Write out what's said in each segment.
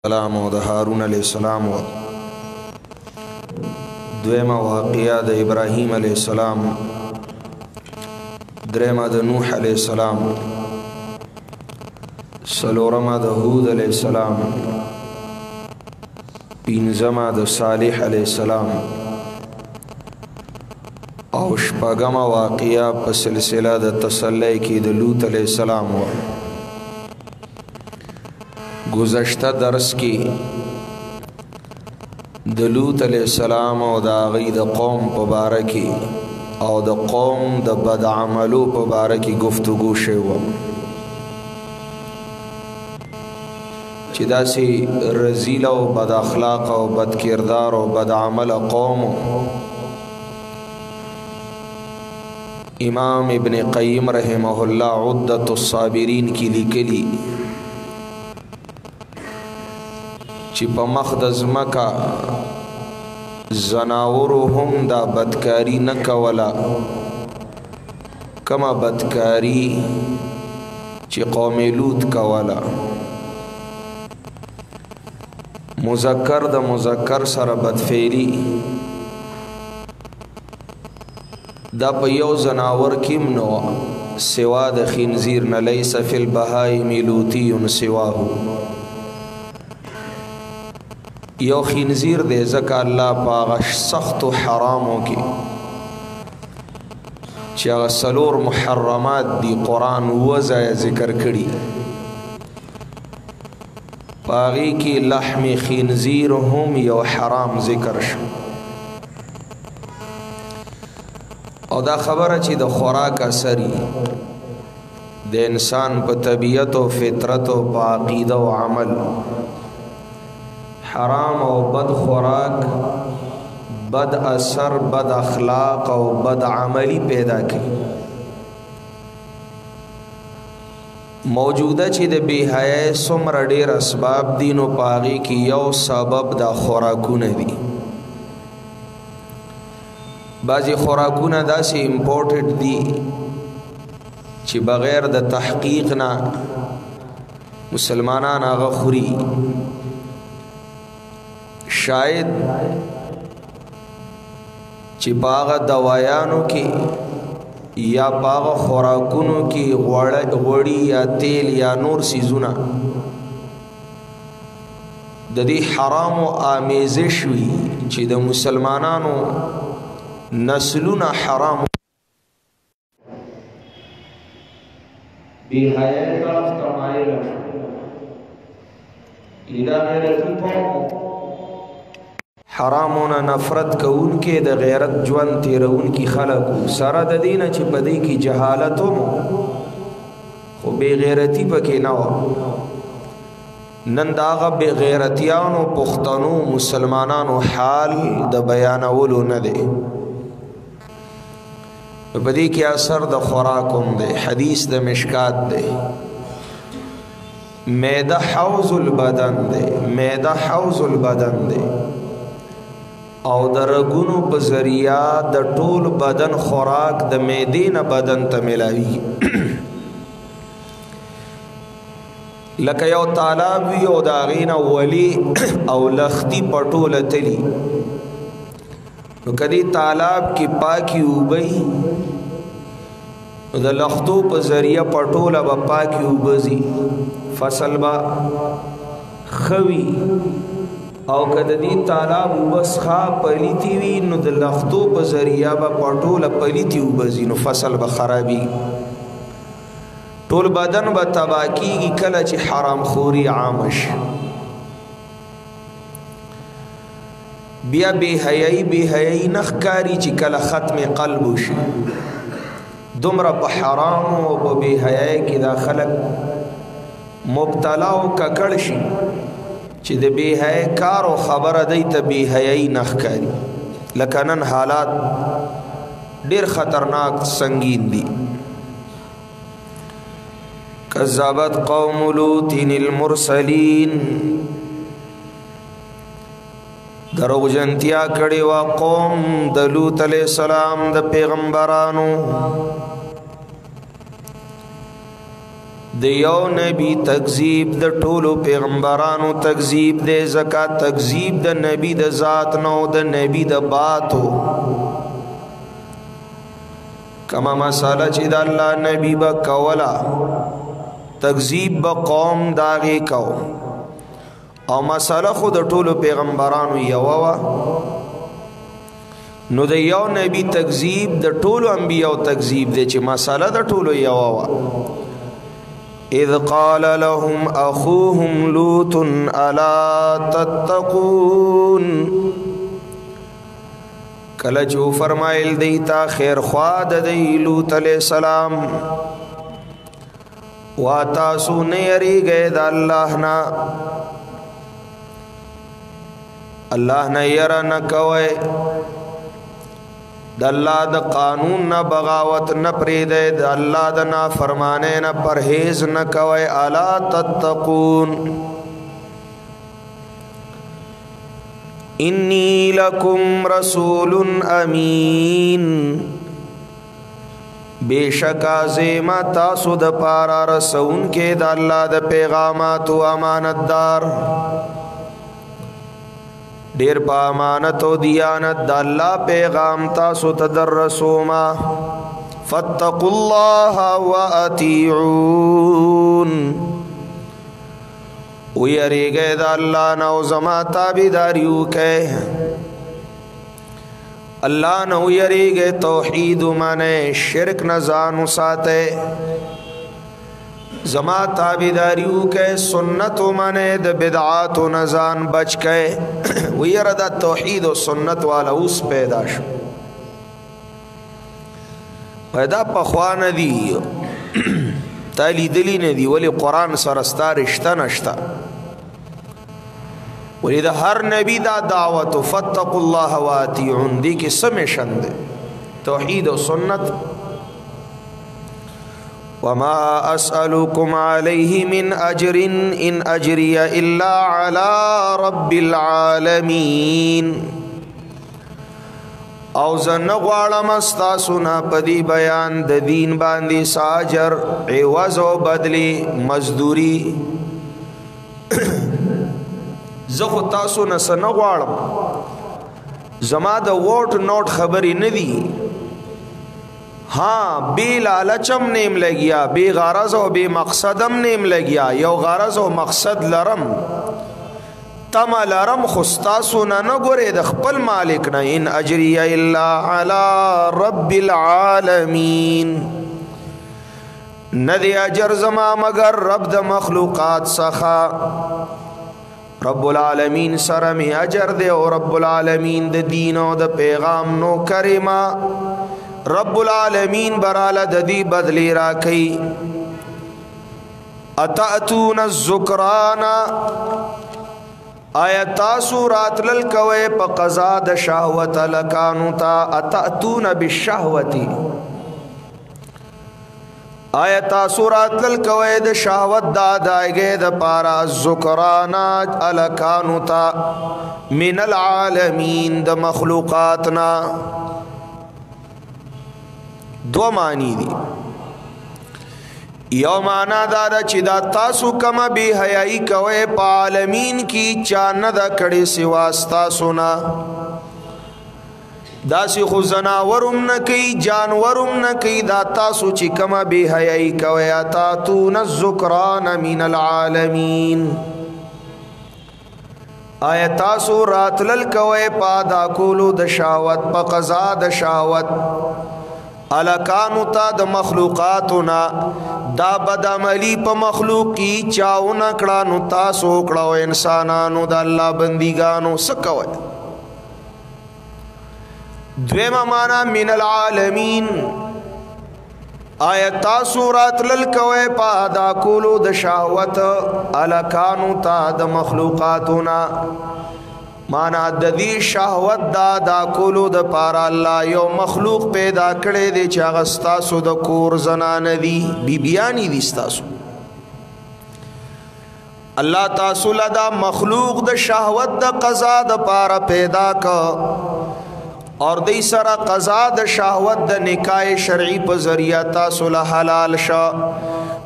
السلام و د هارون علیہ السلام و دویمه واقعه د ابراهیم علیہ السلام دریمه د نوح علیہ السلام څلورمه د هود علیہ السلام پنځمه د صالح علیہ السلام او شپږمه واقعه په سلسله د تسلی کې د لوط علیہ السلام و گزشتہ درس کی د لوط علیہ السلام او د هغوی د قوم په باره کې او د قوم د بد عملو په باره کې گفتگو شوی وه چې داسې رذیل او بد اخلاق او بد کردار او بد عمل قوم امام ابن قیم رحمه الله عدت الصابرین کی لیکلی چې په مخ د ځمکه زناورو هم دا بدکاری نه کوله کما بدکاری چې قوم لوط کوله مذکر د مذکر سره بدفعلی دا په یو زناور کیم نو سوا د خنزیر نه لیس فی البهائم لوطی سواه یو خنزیر دے ځکه الله پاغه سخت و حرامو کې چې هغه څلور محرمات دی قرآن وځای ذکر کړي پاغي کې لحم خنزیر هم یو حرام ذکر شو او دا خبره چې د خوراک اثري د انسان په طبیعت او فطرت او په عقیده او عمل حرام او بد خوراک بد اثر بد اخلاق او بد عملی پیدا کی موجوده چې د بے حیاي څومره ډېر اسباب دي نو په هغې کې یو سبب دا خوراکونه دي بعضې خوراکونه داسې امپورټډ دي چې بغیر د تحقیق نه مسلمانان هغه خوري شاید چې باغ دوایانو کې یا باغ خوراکونو کې غوړی یا تیل یا نور سیزونه د دې حرام او آمیزش وي چې د مسلمانانو نسلونه حرام بی حیاء طرف تمایل لیدا غیرتی قوم حرامونه نفرت کون کې د غیرت ژوند تیرون کی خلق سره د دینه چې پدې کې جهالت خو بے غیرتی پکې نه و نن داغه بے غیرتیانو پښتنو مسلمانانو حال د بیانولو نه دی پدې کې اثر د خوراکوم دی حدیث د مشکات دی معده حوض البدن دی معده حوض البدن دی او د رګونو په ذریعہ د ټول بدن خوراک د معدې نه بدن ته ملاوي لکه یو تالاب وي او د هغې نه ولي او لختي په ټوله تلي نو که دې تالاب کې پاکي اوبه نو د لختو په ذریعہ په ټوله به پاکي اوبه ځي فصل به ښه وي او کده دی تالاب وبسخا پلیتی وی نو د لختو په ذریعہ به پټوله پلیتی وبزي نو فصل به خرابي ټول بدن به تبا کیږي کله چې حرام خوري عام شي بیا بے حیاي نخکاری چې کله ختم قلب شي دومره په حرام او په بے حیاي کې دا خلک مبتلا او ککړ شي چې د بے حیاي کار او خبره دی ته بے حیاي نخکاری لکه نن حالات ډیر خطرناک سنگین دي کذبت قوم لوط المرسلین دروغجنتیا کړي وا قوم د لوط علیہ السلام د پیغمبرانو د یو نبی تکذیب د ټولو پیغمبرانو تکذیب د زکات تکذیب د نبی د ذات نو د نبی د باتو کما مساله چې د الله نبی با کولا تکذیب با قوم داغي کو او مساله خود ټولو پیغمبرانو یو وا نو د یو نبی تکذیب د ټولو انبیاء تکذیب د چې مساله د ټولو یو وا اذ قال لهم اخوهم لوط الا تتقون کله جو فرمایل دیتا خیر خواد دی لوط علیہ السلام واتاسو نیری گئے دا اللہ نا یرا نکوئے دا اللہ دا قانون نا بغاوت نا پریدے دا اللہ دا نا فرمانے نا پرہیز نکوئے الا تتقون انی لکم رسول امین بے شکا زیما تاسو دا پارا رسون کے دا اللہ دا پیغامات و امانت دار دیر پا امانت و دیانت دا اللہ پیغام تاسو تدر رسوما فاتقوا اللہ و اطیعون ویری گئے دا اللہ نو زما تابیداریو کے اللہ نو یری گئے توحید مانے شرک نزانو ساتے زما تابیداریو کے سنت مانے دا بدعات و نزان بچ کے ویر دا توحید و سنت والا اس پیدا شو پیدا پخوان دی تالی دلی ندی ولی قرآن سرستا رشتہ نشتا ولی دا ہر نبی دا دعوت فاتقوا اللہ و اطیعون دی کی سمیشن دے توحید و سنت وما اسألكم علیہ من اجر ان اجری الا علی رب العالمین او زن غوالم استاسونا پدی بیان د دین باندی ساجر عوض و بدلی مزدوری زخو تاسو نسن غوالم زما د ووٹ نوٹ خبری ندی ہاں بے لالچم نیم لگیا بے غرض و بے مقصدم نیم لگیا یو غرض و مقصد لرم تما لرم خستاسو نا نگوری د خپل مالک نا ان اجری الا علی رب العالمین ندی اجر زما مگر رب د مخلوقات سخا رب العالمین سرمی اجر دے او رب العالمین د دین او د پیغام نو کریما رب العالمین برالا د دی بدلی را کئی اتاتون الذکرانا آیا تاسو راتلل کوئے پا قضا دا شہوت لکانو تا اتاتون بالشہوتی آیا تاسو راتلل کوئے دا شہوت دا دائگے دا پارا الذکرانا لکانو تا من العالمین دا مخلوقاتنا دو معنی دی یو مانا دادا چی دا تاسو کما بی حیائی کوئے پا عالمین کی چاندہ کڑی سواستا سنا دا سی خزناورم نکی جانورم نکی دا تاسو چی کما بی حیائی کوئے اتاتون الذکران من العالمین آیا تاسو راتلل کوئے پا دا کولو دا شاوت پا قضا دا شاوت الکانو تا د مخلوقاتنا دا بدعملی په مخلوق کی چاو نکړه نو تاسو کړه انسانانو د الله بندګانو سکوي دویمه معنا من العالمین آیا تاسو راتلل کوي په ادا کولو د شهوت الکانو تا د مخلوقاتنا مانا د دې شهوت دا کولو د پارا الله یو مخلوق پیدا کړي دی چې هغه ستاسو د کور زنانه دي بیبیانی دي ستاسو الله تاسو لدا مخلوق د شهوت د قضا د پارا پیدا ک اور دی سره قضا د شهوت د نکاح شرعي په ذریعہ تاسو له حلال شو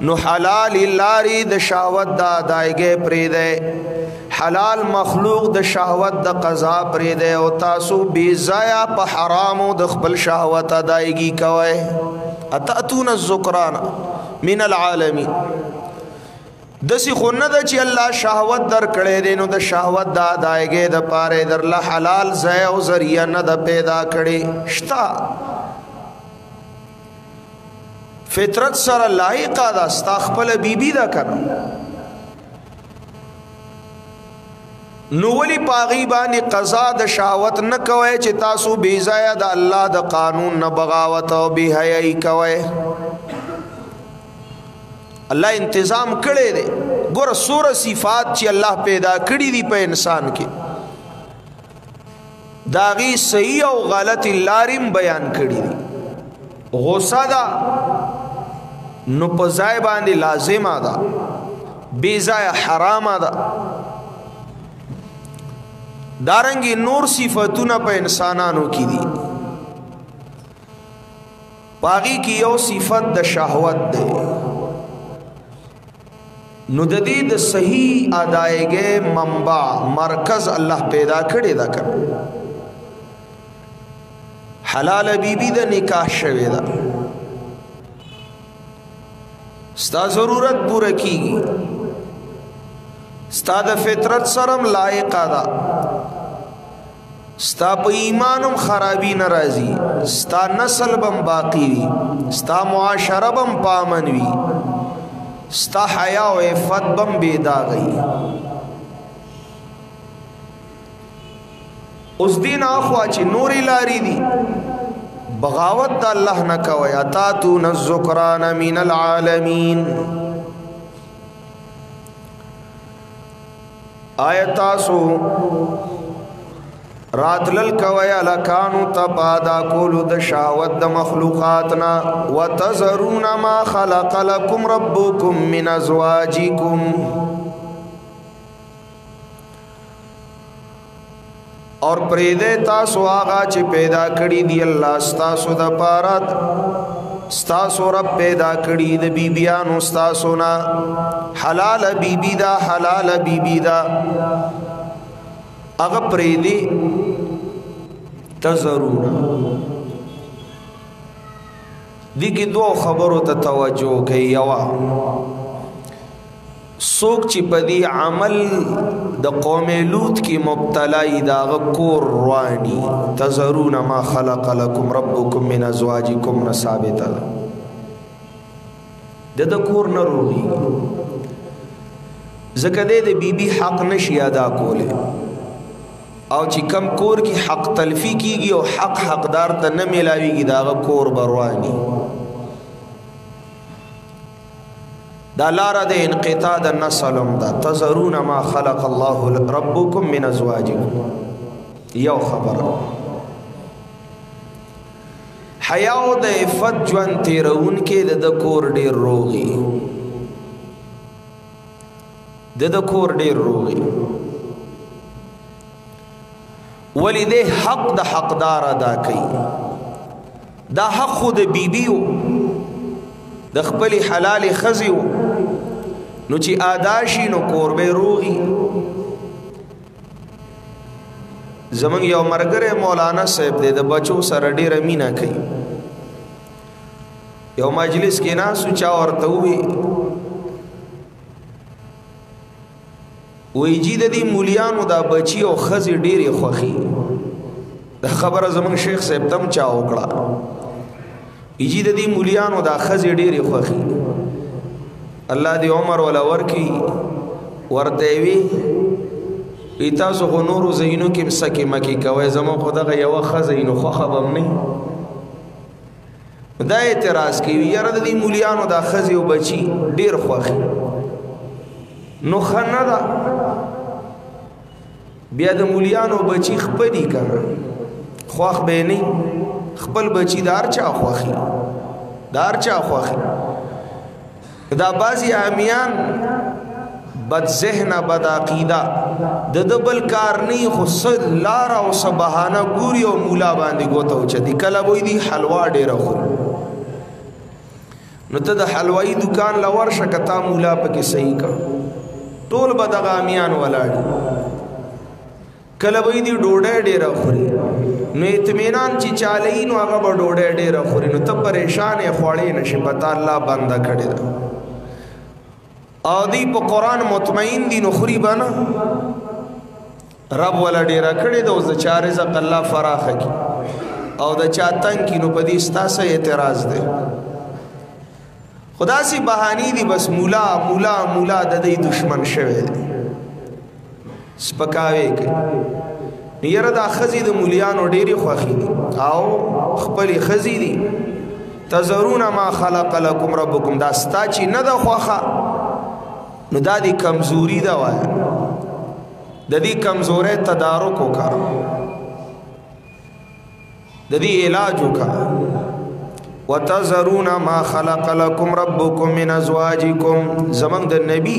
نو حلال لاري د شهوت د ادایګه پرې ده حلال مخلوق د شهوت د قضا پرې ده او تاسو بی ضایع په حرامو د خپل شهوت ادایګي کوي اتاتون الذکران من العالمین دسی خو نه د چې الله شهوت در کړي دي نو د شهوت د ادایګه د پاره در له حلال ځای او ذریعہ نه د پیدا کړي شتا فطرت سره لایق ده ستا خپل بیبي دا کړه نو ولی پاغي باندې قضا د شهوت نه کوي چې تاسو بی ځای د الله د قانون نه بغاوت او بی حیاي کوي الله انتظام کړی دی ګور سوره صفات چې الله پیدا کړی دی په انسان کې داغي صحیح او غلط لاریم بیان کړی دی غصه دا نو په ځای باندې لازم ده بی ځای حرام ده دارنګي نور صفاتونه په انسانانو کې دي باقي کې یو صفت د شهوت ده نو د دې د صحیح ادایګه منبع مرکز الله پیدا کړی دا کړ حلال بیبي د نکاح شوی دا ستا ضرورت پوره کیږي ستا د فطرت سرم لایق ده ستا په ایمانم خرابی ناراضي ستا نسل بم باقی وي ستا معاشره بم پامن وي ستا حیا و عفت بم بیدا گئی اس دین آخوا چی نوری لاری دی بغاوت دا اللہ نکوی اتاتون الذکران من العالمین آیتاسو راتلل کوي الکانو تپادا کولو د شاوت د مخلوقاتنا وتذرون ما خلق لكم ربكم من ازواجكم اور پریده تاسو آغا چې پیدا کړی دی الله ستاسو د پاره ستاسو رب پیدا کړی د بیبیانو ستاسو نا حلال بیبی دا حلال بیبی دا اغا پریدی تذرون دی کی دو خبرو تا توجہ کئی یوا سوک چی پدی عمل دا قوم لوط کی مبتلائی دا اغا کور روانی تذرون ما خلق لکم ربکم من ازواجکم نثابتا دا کور نروحی زکا دے بی بی حق نشی ادا کولے او چې کم کور کی حق تلفی کیگی او حق حقدار تا نمیلاوی گی داغا کور بروانی دا لارا دے انقطاع دا نسلم دا تذرون ما خلق اللہ ربکم من ازواجکم یو خبر حیاو دا عفت جوان تیرون کے دا کور دیر روغی دا کور دیر روغی ولی دے حق دا حقدار ادا کئی دا حق خود بیبیو دا خپلی حلال خزیو نو چی آداشی نو کوربے روغی زمان یو مرگر مولانا صاحب دے دا بچو سر ډیر مینا کئی یو مجلس کی ناسو چا ورطوی وی جی د دې مولیانو دا بچی او خزی ډېری خوخي دا خبره زمون شیخ صاحب تم چا وکړه جی د دې مولیانو دا خزی ډېری خوخي الله دې عمر ولا ورکی ورته وی تاسو خو نورو زینو کې مسکه مکی کوي زمون خدغه یو خزینو خوخه بم نه دا اعتراض کوي یاره د دې مولیانو دا خزی او بچی ډېر خوخي نو خنه دا بیا د مولیانو بچی خپلی کړه خواخ به نه خپل بچی دار چا خوخي دا بعضی عامیان بد ذهن بد عقیده د بل کار نه خو صد لار او سبحانه ګوري او مولا باندې ګوته اوچدي کله وې دي حلوا ډیره خوري نو ته د حلوایی دکان لور شکتا مولا پکې صحیح کا ټول بدغامیان ولاړ کله وې دي ډوډۍ ډیره خوري نو اطمینان چې چالي نو هغه به ډوډۍ ډیره خوري نو ته پریشان یې خوړې نشي پتا الله بنده کړی دا او دی په قرآن مطمئن دي نو خوري به نه رب ولا ډیره کړی دا اوس د چا رزق الله فراخه کی او د چا تنګ کی نو په دې ستاسو اعتراض دی خدا سی بهانی دی بس مولا مولا مولا د دې دشمن شوی دی سپکاوي کوي نیره دا خزی د مولیانو ډیری خوخی دي او خپل خزی دي تزرون ما خلق لكم ربكم دا ستا چې نه د خوخه نو دا دی کمزوری دا وای د دې کمزورې تدارک وکا د دې علاج وکا وتزرون ما خلق لكم ربكم من ازواجكم زمن د نبی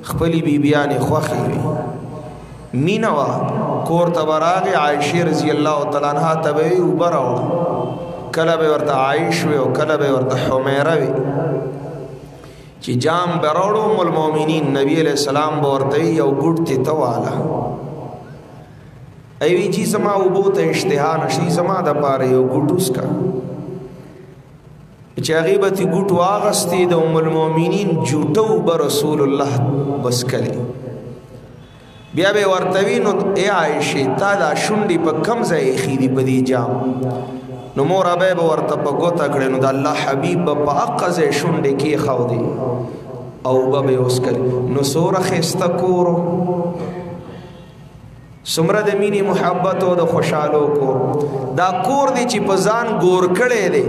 خپلی بیبیان خوخی وی مینا وا کور تبراغ عائشہ رضی اللہ تعالی عنہا تبوی وبراو کله به ورته عائش وی او کله به ورته حمیره وی چې جام براوړو ام المؤمنین نبی علیہ السلام ورته یو ګډ ته تواله ایوی چې سما وبوته اشتها نشي سما د پاره یو ګډوس کا چې غیبت ګټ واغستی د ام المؤمنین جوټو بر رسول الله بس کلی بیا به ورتوی نو ای عائشه تا دا شونډي په کم ځای خېدی په دې جام نو مور ابه به ورته په ګوتا کړي نو د الله حبیب په اقزه شونډي کې خاو دی او به اوس کلی نو سوره خسته کورو سمره د مینی محبت او د خوشالو کور دا کور دی چې په ځان ګور کړي دی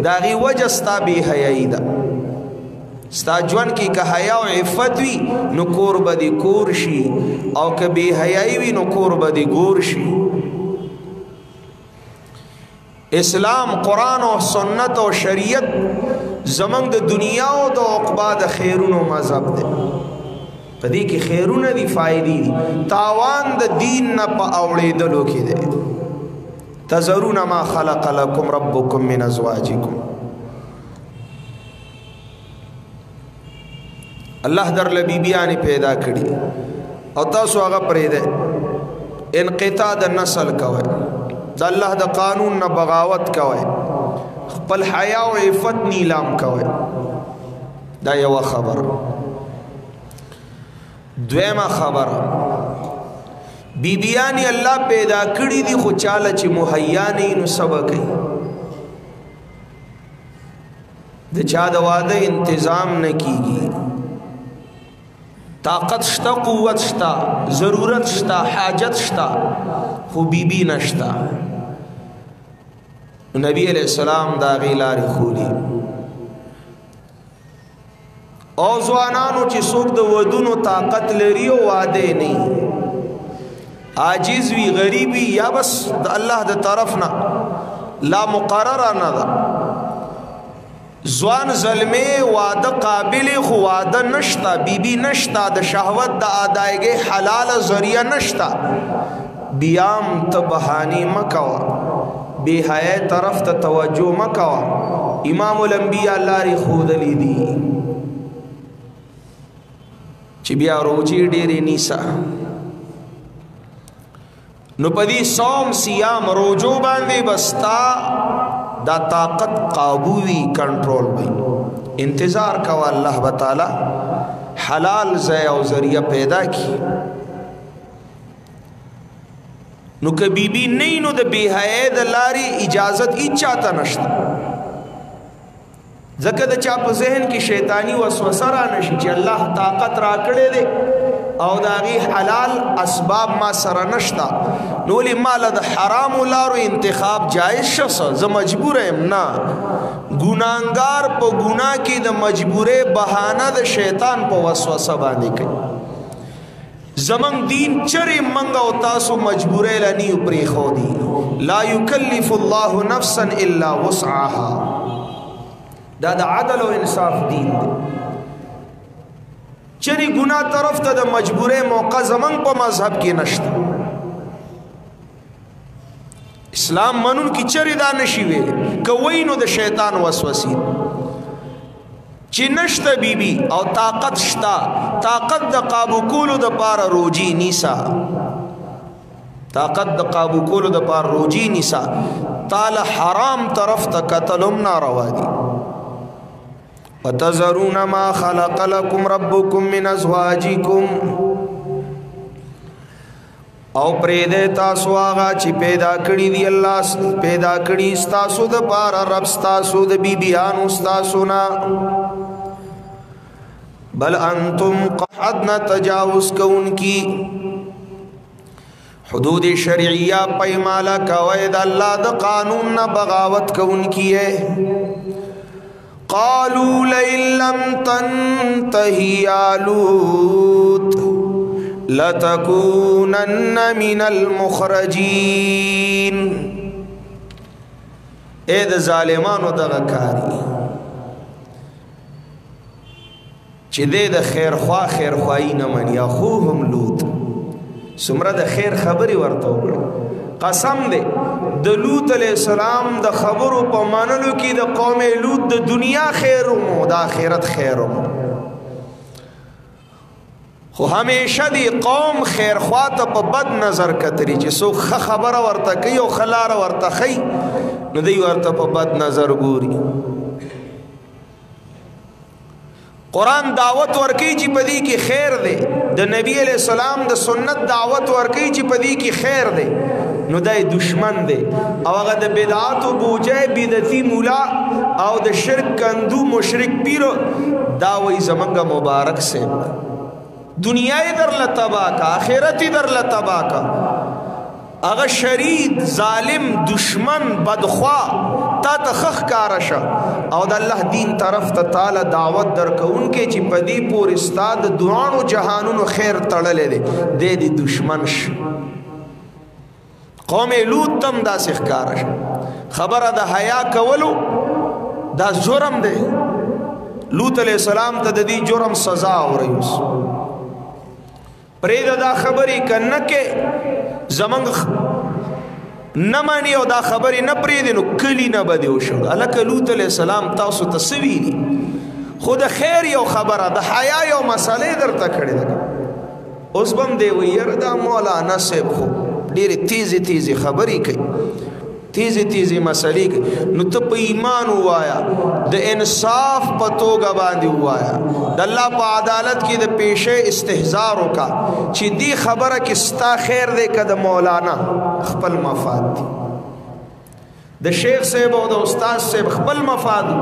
دا غي وجه ستا به حیاي ده ستا جوان کې که حیا او عفت وي نو کور بدی کور شي او که به حیاي وي نو کور بدی ګور شي اسلام قرآن او سنت او شریعت زمنګ د دنیا او د عقبا د خیرونو مذهب ده پدې کې خیرونه دي فائدې دي تاوان د دین نه په اوړېدلو کې ده تزرون ما خلق لكم ربكم من ازواجكم الله در لبیبیان پیدا کړي او تاسو هغه پرې ده انقطاع د نسل کوي د الله د قانون نه بغاوت کوي خپل حیا او عفت نیلام کوي دا یو خبر دویمه خبر بیبیانی الله پیدا کړی دي خو چاله چې مهیا نه نو سبق کوي د چا د واده انتظام نه کیږي طاقت شتا قوت شتا ضرورت شتا حاجت شتا خو بیبی نشتا نبی علیہ السلام دا غیلاری خولی او زوانانو چې څوک د ودونو طاقت لري او واده نه عاجز وی غریبی یا بس د الله د طرف نه لا مقرره نه ده زوان ظلمه واده قابل خو واده نشتا بیبی نشتا د شهوت د ادایګي حلال ذریعہ نشتا بیام ته بهانی مکوا بے حیا طرف ته توجه مکوا امام الانبیاء لاري خود لیدي چې بیا روزي ډېرې نیسا نو پدی صوم سیام روزو باندې بستا دا طاقت قابو وی کنټرول وی انتظار کوا الله تعالی حلال ځای او ذریعہ پیدا کی نو که بیبی نه نو د بی حیا د لاري اجازت اچاته نشته ځکه د چا په ذهن کې شیطانی وسوسه را نشي چې الله طاقت را کړې دي او داغي حلال اسباب ما سره نشتا نو لی مال د حرام لارو انتخاب جائز شس ز مجبور ام نه ګناګار په ګناه کې د مجبورې بهانه د شیطان په وسوسه باندې کوي زمن دین چرې منګ او تاسو مجبورې لنی پرې خو دي لا یکلف الله نفسا الا وسعها دا د عدل او انصاف دین دی چری گناه طرف ته د مجبوره موقع زمنګ په مذهب کې نشته اسلام منون کی چری دا نشي ویل کوي نو د شیطان وسوسې چې نشته بیبي او طاقت شتا طاقت د قابو کولو د پاره روجي نیسا طاقت د قابو کولو د پاره روجي نیسا تعالی حرام طرف ته قتلم ناروا دي وتذرون ما خلق لكم ربكم من ازواجكم او پریده تاسو آغا چی پیدا کری دی اللہ پیدا کری ستاسو دا پارا رب ستاسو دا بی بیانو ستاسو نا بل انتم قحدنا تجاوز کون کی حدود شرعیہ پیمالا کوئید اللہ دا قانون نا بغاوت کون کی ہے قالوا لئن لم تنتہی آلوت لتكونن من المخرجين اے د ظالمانو دغه کاری چې د خیر خوای نه مني خو هم لوط سمره د خیر خبري ورته وکړه قسم دې د لوط علیہ السلام د خبرو په مانلو کې د قوم لوط د دنیا خیرمو د آخرت خیرمو خو همیشه دی قوم خیر خواته په بد نظر کتري چې سو خبره ورته کوي او خلار ورته خي نو دی ورته په بد نظر ګوري قرآن دعوت ورکی چې پدی کې خیر دی د نبی علیہ السلام د سنت دعوت ورکی چې پدی کې خیر دی نو دای دشمن دی او هغه د بدعات او بوجه بدعتي مولا او د شرک کندو مشرک پیرو دا وای زمنګ مبارک سے دنیای در لتبا کا آخرتی در لتبا کا اغا شرید ظالم دشمن بدخوا تا تخخ کارشا او دا اللہ دین طرف تا تعالی دعوت در کون کے چی پدی پور استاد دوانو جہانونو خیر تڑلے دے دی دشمنش قوم لوط تم دا سخ کارشا خبر دا حیا کولو دا جرم دے لوط علیہ السلام تا دی جرم سزا ہو رہی اس پرید دا خبری کنکے زمانگ نمانی او دا خبری نپریدی نو کلی نبدیو شد علک لوط علیہ السلام تاسو تسویلی خود خیر یو خبر دا حیا یو مسئلے در تکڑی دا اس بم دیوی یردا مولانا سیب خو دیر تیزی تیزی خبری کئی تیزی تیزی مسئلی نو تا پا ایمان ہوایا دا انصاف پا توگا باندی ہوایا دا اللہ پا عدالت کی دا پیشے استحزارو کا چی دی خبرہ کستا خیر دے کا دا مولانا خپل مفاد دی دا شیخ صاحب و دا استاذ صاحب خپل مفاد دی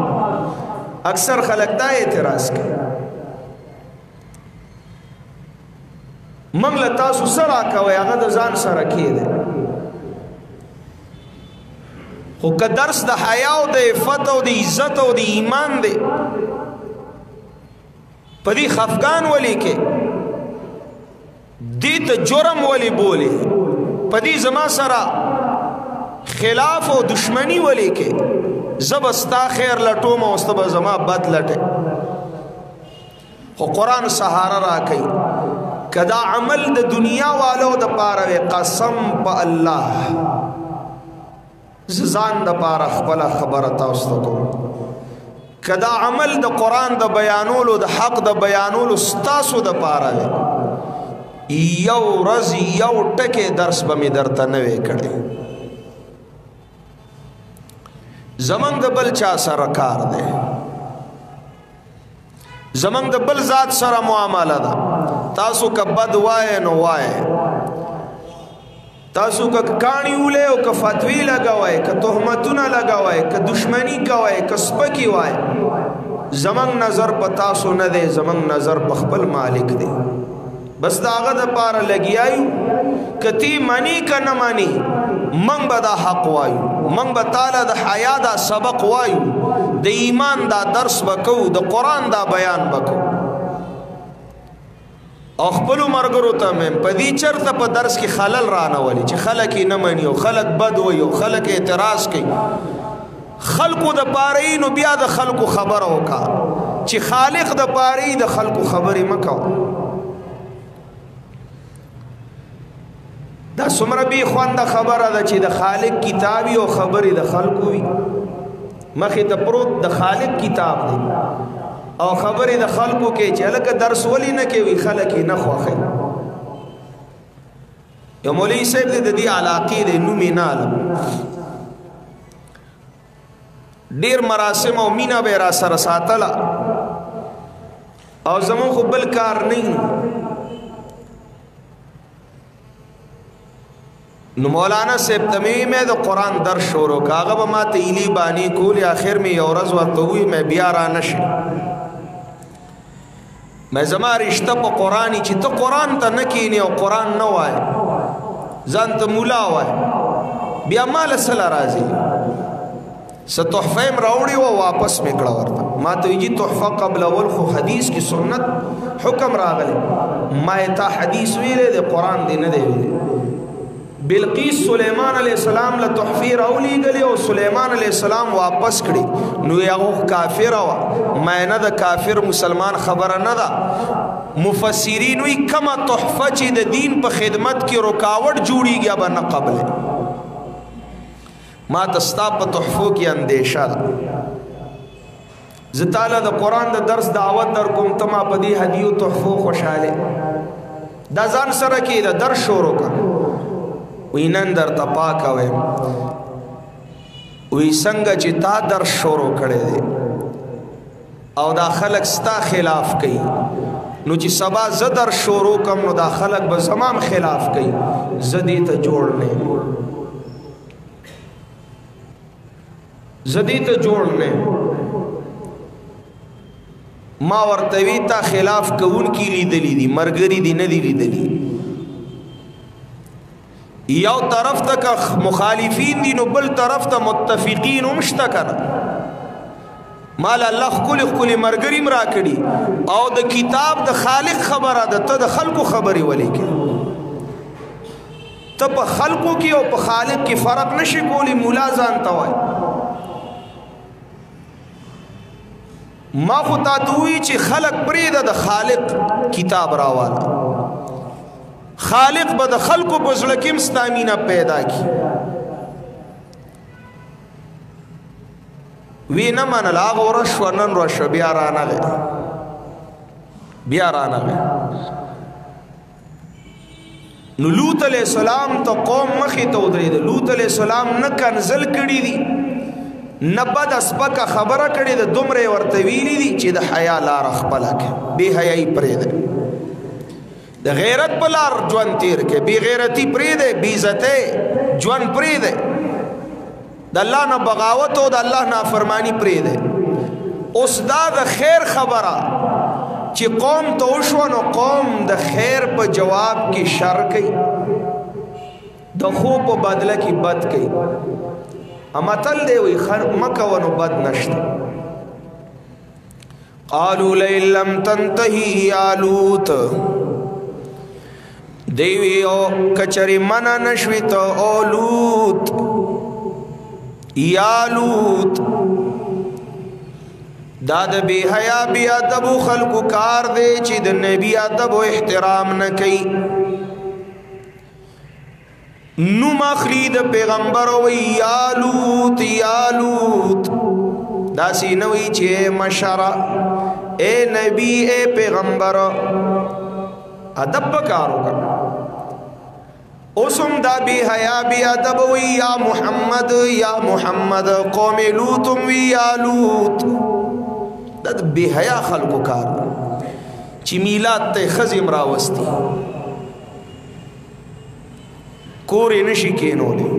اکثر خلق دا اعتراض کر منگ لتاسو سرا کوئی اگر دا زان سرا کی دے خو که درس د حیا او د عفت او د عزت او د ایمان دی پدی خفگان ولی کې دی ته جرم ولی بولی پدی زما سره خلاف او دشمنی ولی کې زبستا خیر لټوم او استب زما بد لټه خو قرآن سهاره را کوي کدا عمل د دنیا والو د پاره قسم په الله زان د پاره خپل خبره تاسو ته کوم کدا عمل د قرآن د بیانولو د حق د بیانولو ستاسو د پاره یو رز یو ټکه درس به می درته نه وې کړي زمنګ د بل چا سره کار دی زمنګ د بل ذات سره معامله ده تاسو کبد وای نو وای تاسو که کانی اولے او که فتوی لگاوائی که تهمتونه لگاوائی که دشمنی کوائی که سپکی وائی زمان نظر پا تاسو نده زمان نظر پا خپل مالک ده بس داغه د پاره لګیایو کتی مانی ک نه مانی من به دا حق وایو من به تعالی د حیا دا سبق وایو د ایمان دا درس وکاو د قران دا بیان وکاو او خپل مرګرو ته مې پدی چرته په درس کې خلل رانه ولي چې خلک نه مانی او خلک بد وي او خلک اعتراض کوي خلقو د پاره نو بیا د خلقو خبر وکا چې خالق د پاره د خلقو خبرې مکو. دا څومره بې خونده خبره ده چې د خالق کتاب او خبرې د خلقو وي. مخې ته پروت د خالق کتاب دی او خبرې د خلقو کې چې هلکه درس ولې نه کوي خلک یې نه خوښوي. یو مولوي صاحب د دې علاقې دی نوم یې نه علم، ډېر مراسم او مینه به را سره ساتله او زمون خو بل کار نه. نو مولانا صاحب تمیم میں د قرآن درس شروع کا هغه به ما ته ایلی بانی کول. آخر میں یو ورځ ورته وی مې بیا را نشي، مې زما رشته په قرآن چې ته قرآن ته نه کینې او قرآن نه وای ځان ته مولا وای بیا مال سره راځي. څه تحفه یې راوړې وه واپس مې کړه ورته. ما ته ویجي تحفه قبل اول خو حدیث کې سنت حکم راغلی، ما یې تا حدیث ویلی دی قرآن دی نه دی ویلی. بلقیس سلیمان علیہ السلام له تحفې راولیږلې او سلیمان علیہ السلام واپس کړي. نو هغه کافره وه، ما نه د کافر مسلمان خبره نه ده. مفسرین وی کمه تحفه چې د دین په خدمت کې رکاوټ جوړیږي به نه قبله. ما ته ستا په تحفو کې اندیشه ده. زه تاله د قرآن د درس دعوت در کوم، ته ما په دې هدیو تحفو خوشحاله دا ځان سره کې د درس شروع کړه. وی نن در ته پاکه ویم، وی څنګه چې تا درس شروع کړی دی او دا خلک ستا خلاف کوي، نو چې سبا زه درس شروع کم نو دا خلک به زمام خلاف کوي. زه دې ته جوړ نه یم، زه دې ته جوړ نه یم. ما ورته وی تا خلاف کوونکي لیدلی دي، ملګري دي نه دي لیدلي. یو طرف ته مخالفین دي نو بل طرف ته متفقین هم شته کنه. مال الله ښکلي ښکلي ملګري م راکړي او د کتاب د خالق خبره ده، ته د خلقو خبرې ولې کوې؟ ته په خلقو کې او په خالق کې فرق نشي کولی. مولا ځان ته وایي. ما خو تا ته ووایي چې خلق پرېږده د خالق کتاب راواله. خالق به د خلقو په زړه کې هم ستا مینه پیدا کړي. وی نه منل، هغه ورځ شوه نن ورځ شوه بیا رانغی بیا رانغی. نو لوط علیہ السلام ته قوم مخې ته ودرېده. لوط علیہ السلام نه کنزل کړي دي نه بد سپکه خبره کړې ده، دومره ورته ویلي دي چې د حیا لاره خپله کړه، بې حیایي پرېږده، د غیرت په لار ژوند تیر کې، بې غیرتي پرېږده، بې عزتۍ ژوند پرېږده، د الله نه بغاوت او د الله نافرمانی پرېږده. اوس دا د خیر خبره چې قوم ته وشوه نو قوم د خیر په جواب کې شر کوي، د خو په بدله کې بد کوي. امتل دی وی مکوه نو بد نشته. قالوا لئن لم تنتهي یا لوط، دیوی او کچری منا نشوی تو او لوط یا لوط. دا د بی حیا بی ادب خلق کار دی چې د نبی ادب او احترام نه کوي. نو مخلی د پیغمبر وی یا لوط یا لوط، داسی نوی چې مشره اے نبی اے پیغمبر ادب پکارو کا. اسم دا بی حیا بی ادب وی یا محمد یا محمد، قوم لوطم وی یا لوط. دا بی حیا خلقو کار چی میلاد تے خزم راوستی کوری نشی کینولی.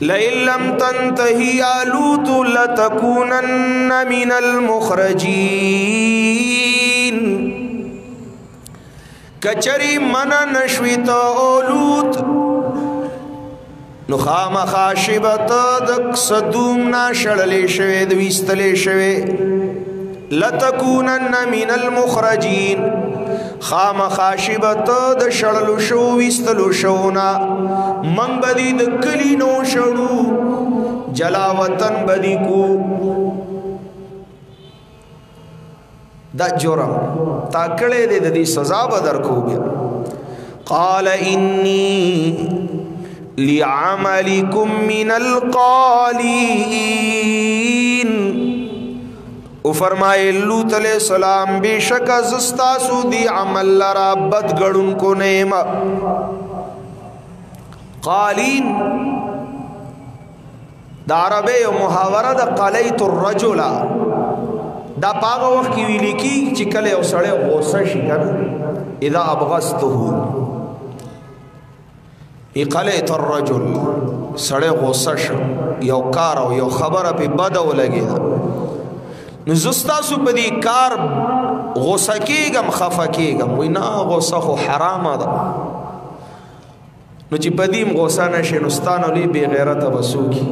لئن لم تنتهي یا لوط لتکونن من المخرجین، کچری منا نشویتا او لوط نو خامخا شبت دک صدوم نا شڑلے شوے دویستلے شوے. لتکونن من المخرجین، خامخا شبت د شڑلو شو ویستلو شونا. من بدی د کلی نو شڑو جلا وطن بدی کو. دا جرم تا کړه دې د دې سزا به درکو بیا قال انی لعملکم من القالین او فرمائے لوط علیہ السلام بے شک زستاسو دی عمل لرا بد گڑن کو نیم قالین دا عربی و محاورہ دا قلیت الرجل دا پاگا وقت کی ویلی کی چی کلے او سڑے غصہ شکن اذا ابغستہو ای قلیت الرجل سڑے غصہ شکن یو کارو یو خبر پی بدو لگی دا نزستاسو پا دی کار غصہ کیگم خفا کیگم وی نا غصہ خو حرام دا نو چی پدیم غصہ نشی نستانو لی بی غیرت بسو کی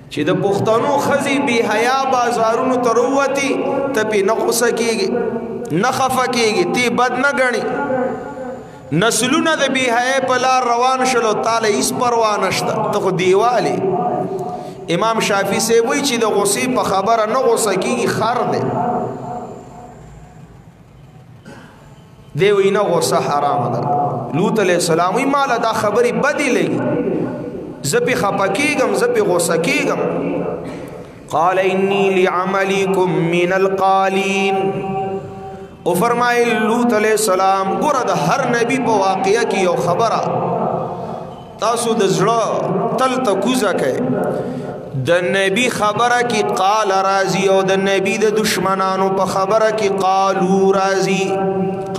چی دا پختانو خزی بی حیا بازارونو تروتی تا پی نا غصہ کیگی نا خفا کیگی تی بد نا گنی نسلونا دا بی حیا پلا روان شلو تالا اس پروانشتا تا خو دیوالی امام شافی سے وہی چی دا غصی پا خبر نہ غصہ کی خر دے دے وی نہ غصہ حرام دا لوط علیہ السلام وی مالا دا خبری بدی لگی زپی خپا کیگم زپی غصہ کیگم قال انی لعملیکم من القالین او فرمائے لوط علیہ السلام گرد ہر نبی پا واقعہ کی یو خبرہ تاسو دزڑا تل تکوزا کئے د نبی خبره کی قال راضی او د نبی د دشمنانو په خبره کی قالو راضی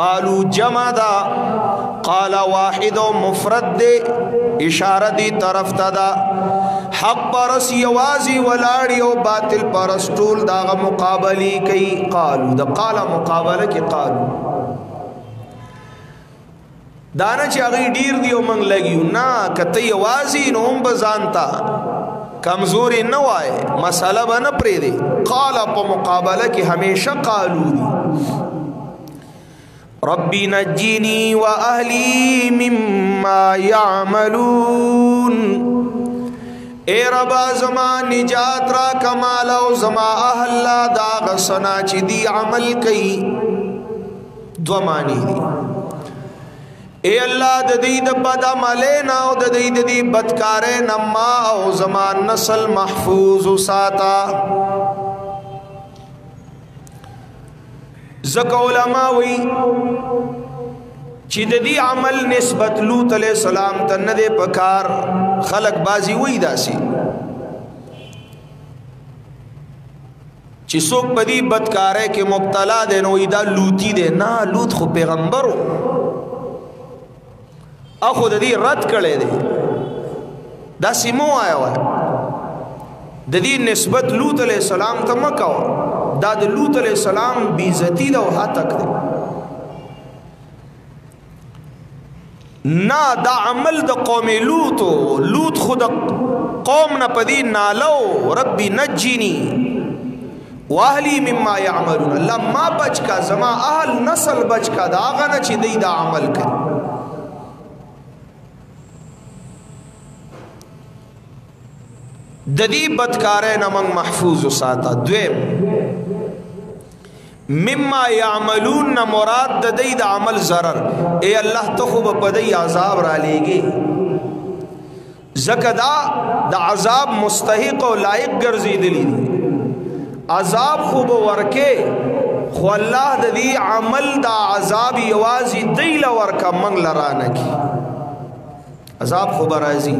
قالو جمع دا قال واحد و مفرد دے اشاره دی طرف تا دا حق پرس یوازی ولاړی او باطل پرس ټول داغه مقابلی کوي قالو د قال مقابله کی قالو دانا چې هغه ډیر دی او منګ لګیو نا کته یوازی نو هم بزانتا کمزوری نہ وائے مسئلہ بنا پری دے قال پا مقابلہ کی ہمیشہ قالو دی ربی نجینی و اہلی مما یعملون اے ربا زمان نجات را کمالا و زمان اہلا داغ سنا چی دی عمل کئی دو مانی دی اے اللہ دا دی دا بد عملینا و دا دی دا دی بدکارینا ما او زمان نسل محفوظ و ساتا زکا علماء وی چی دا دی عمل نسبت لوط علیہ السلام تا ندے پکار خلق بازی وی دا سی چی سوک بدی بدکارے کے مبتلا دے نوی دا لوتی دے نا لوط خو پیغمبرو اخو دا دی رد کڑے دے دا سیمو آیا ہوا ہے دا دی نسبت لوط علیہ السلام تا مکاو دا دا لوط علیہ السلام بیزتی دا وہا تک دے نا دا عمل دا قوم لوطو لوط خود قوم نا پدی نالو ربی نجینی واہلی مما یعملون اللہ ما بچ کا زما اہل نسل بچ کا دا آغا نا چی دی دا عمل کر ددی بدکارے نمنگ محفوظ و ساتا دویم مما یعملون نا مراد ددی دا عمل ضرر اے اللہ تخوب پدی عذاب را لے گے زکدا دا عذاب مستحق و لائق گرزی دلی دی عذاب خوب ورکے خو اللہ ددی عمل دا عذاب یوازی دیل ورکا منگ لرانکی عذاب خوب رازی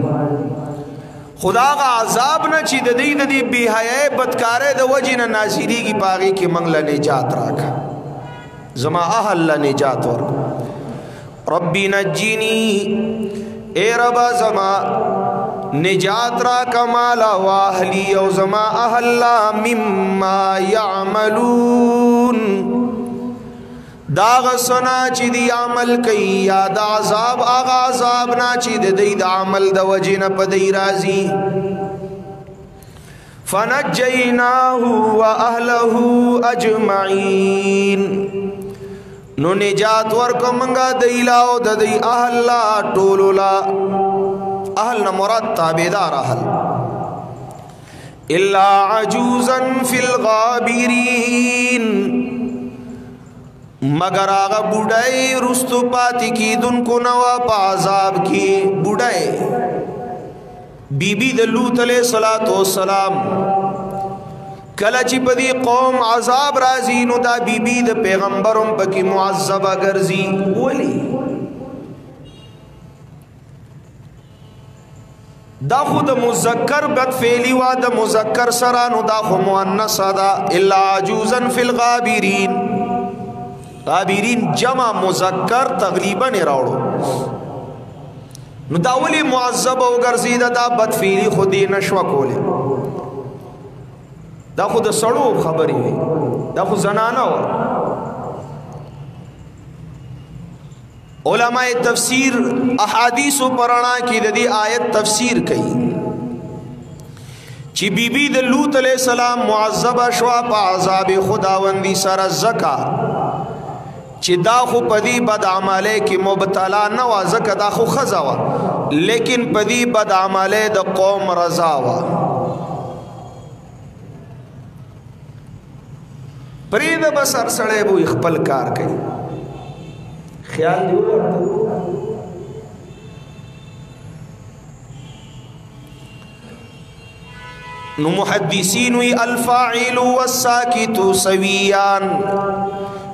خدا کا عذاب نہ چی ددی ددی بی حیاء بدکارے د وجہ نہ نازلی کی باغی کی منگلا نجات راکا زما اہل نجات ور ربی نجینی اے ربا زما نجات راکا مالا واہلی او زما اہل مما یعملون داغ سنا چی دی عمل کئی یا دا عذاب آغا عذاب نا چی دی دا عمل دا وجن پا دی رازی فنجیناہو و اہلہو اجمعین نو نجات ورکو منگا دیلاو دا دی اہل لا طولو لا اہل نمراد تابدار اہل الا عجوزا فی الغابرین مگر آغا بوڑائی رستو پاتی کی دن کو نوا پا عذاب کی بوڑائی بی بی د لوط علیہ السلام کلچی پدی قوم عذاب رازی نو دا بی بی د پیغمبرم پکی معذبہ گرزی ولی دا خود مذکر بد فعلی وا دا مذکر سرانو دا خو مؤنث دا الا عجوزا فی الغابرین غابرین جمع مذکر تغلیبا نه راوړو نو دا ولی معذب او ګرځیدا دا بد فعلی خودی نشوا کوله دا خود سړو خبرې وي دا خو زنانه و علماء تفسیر احادیث پرانا کی د دې آیت تفسیر کړي چې بی بی د لوط علیہ السلام معذبه شوا په عذاب خداوندی سره زکا چې دا خو پدی بد عمله کې مبتلا نه وا زکه دا خو خزا وا لیکن پدی بد عمله د قوم رضا وا پرید بسر سړی بو خپل کار کوي خیال دی ورته نو محدثین وی الفاعل والساکت سویان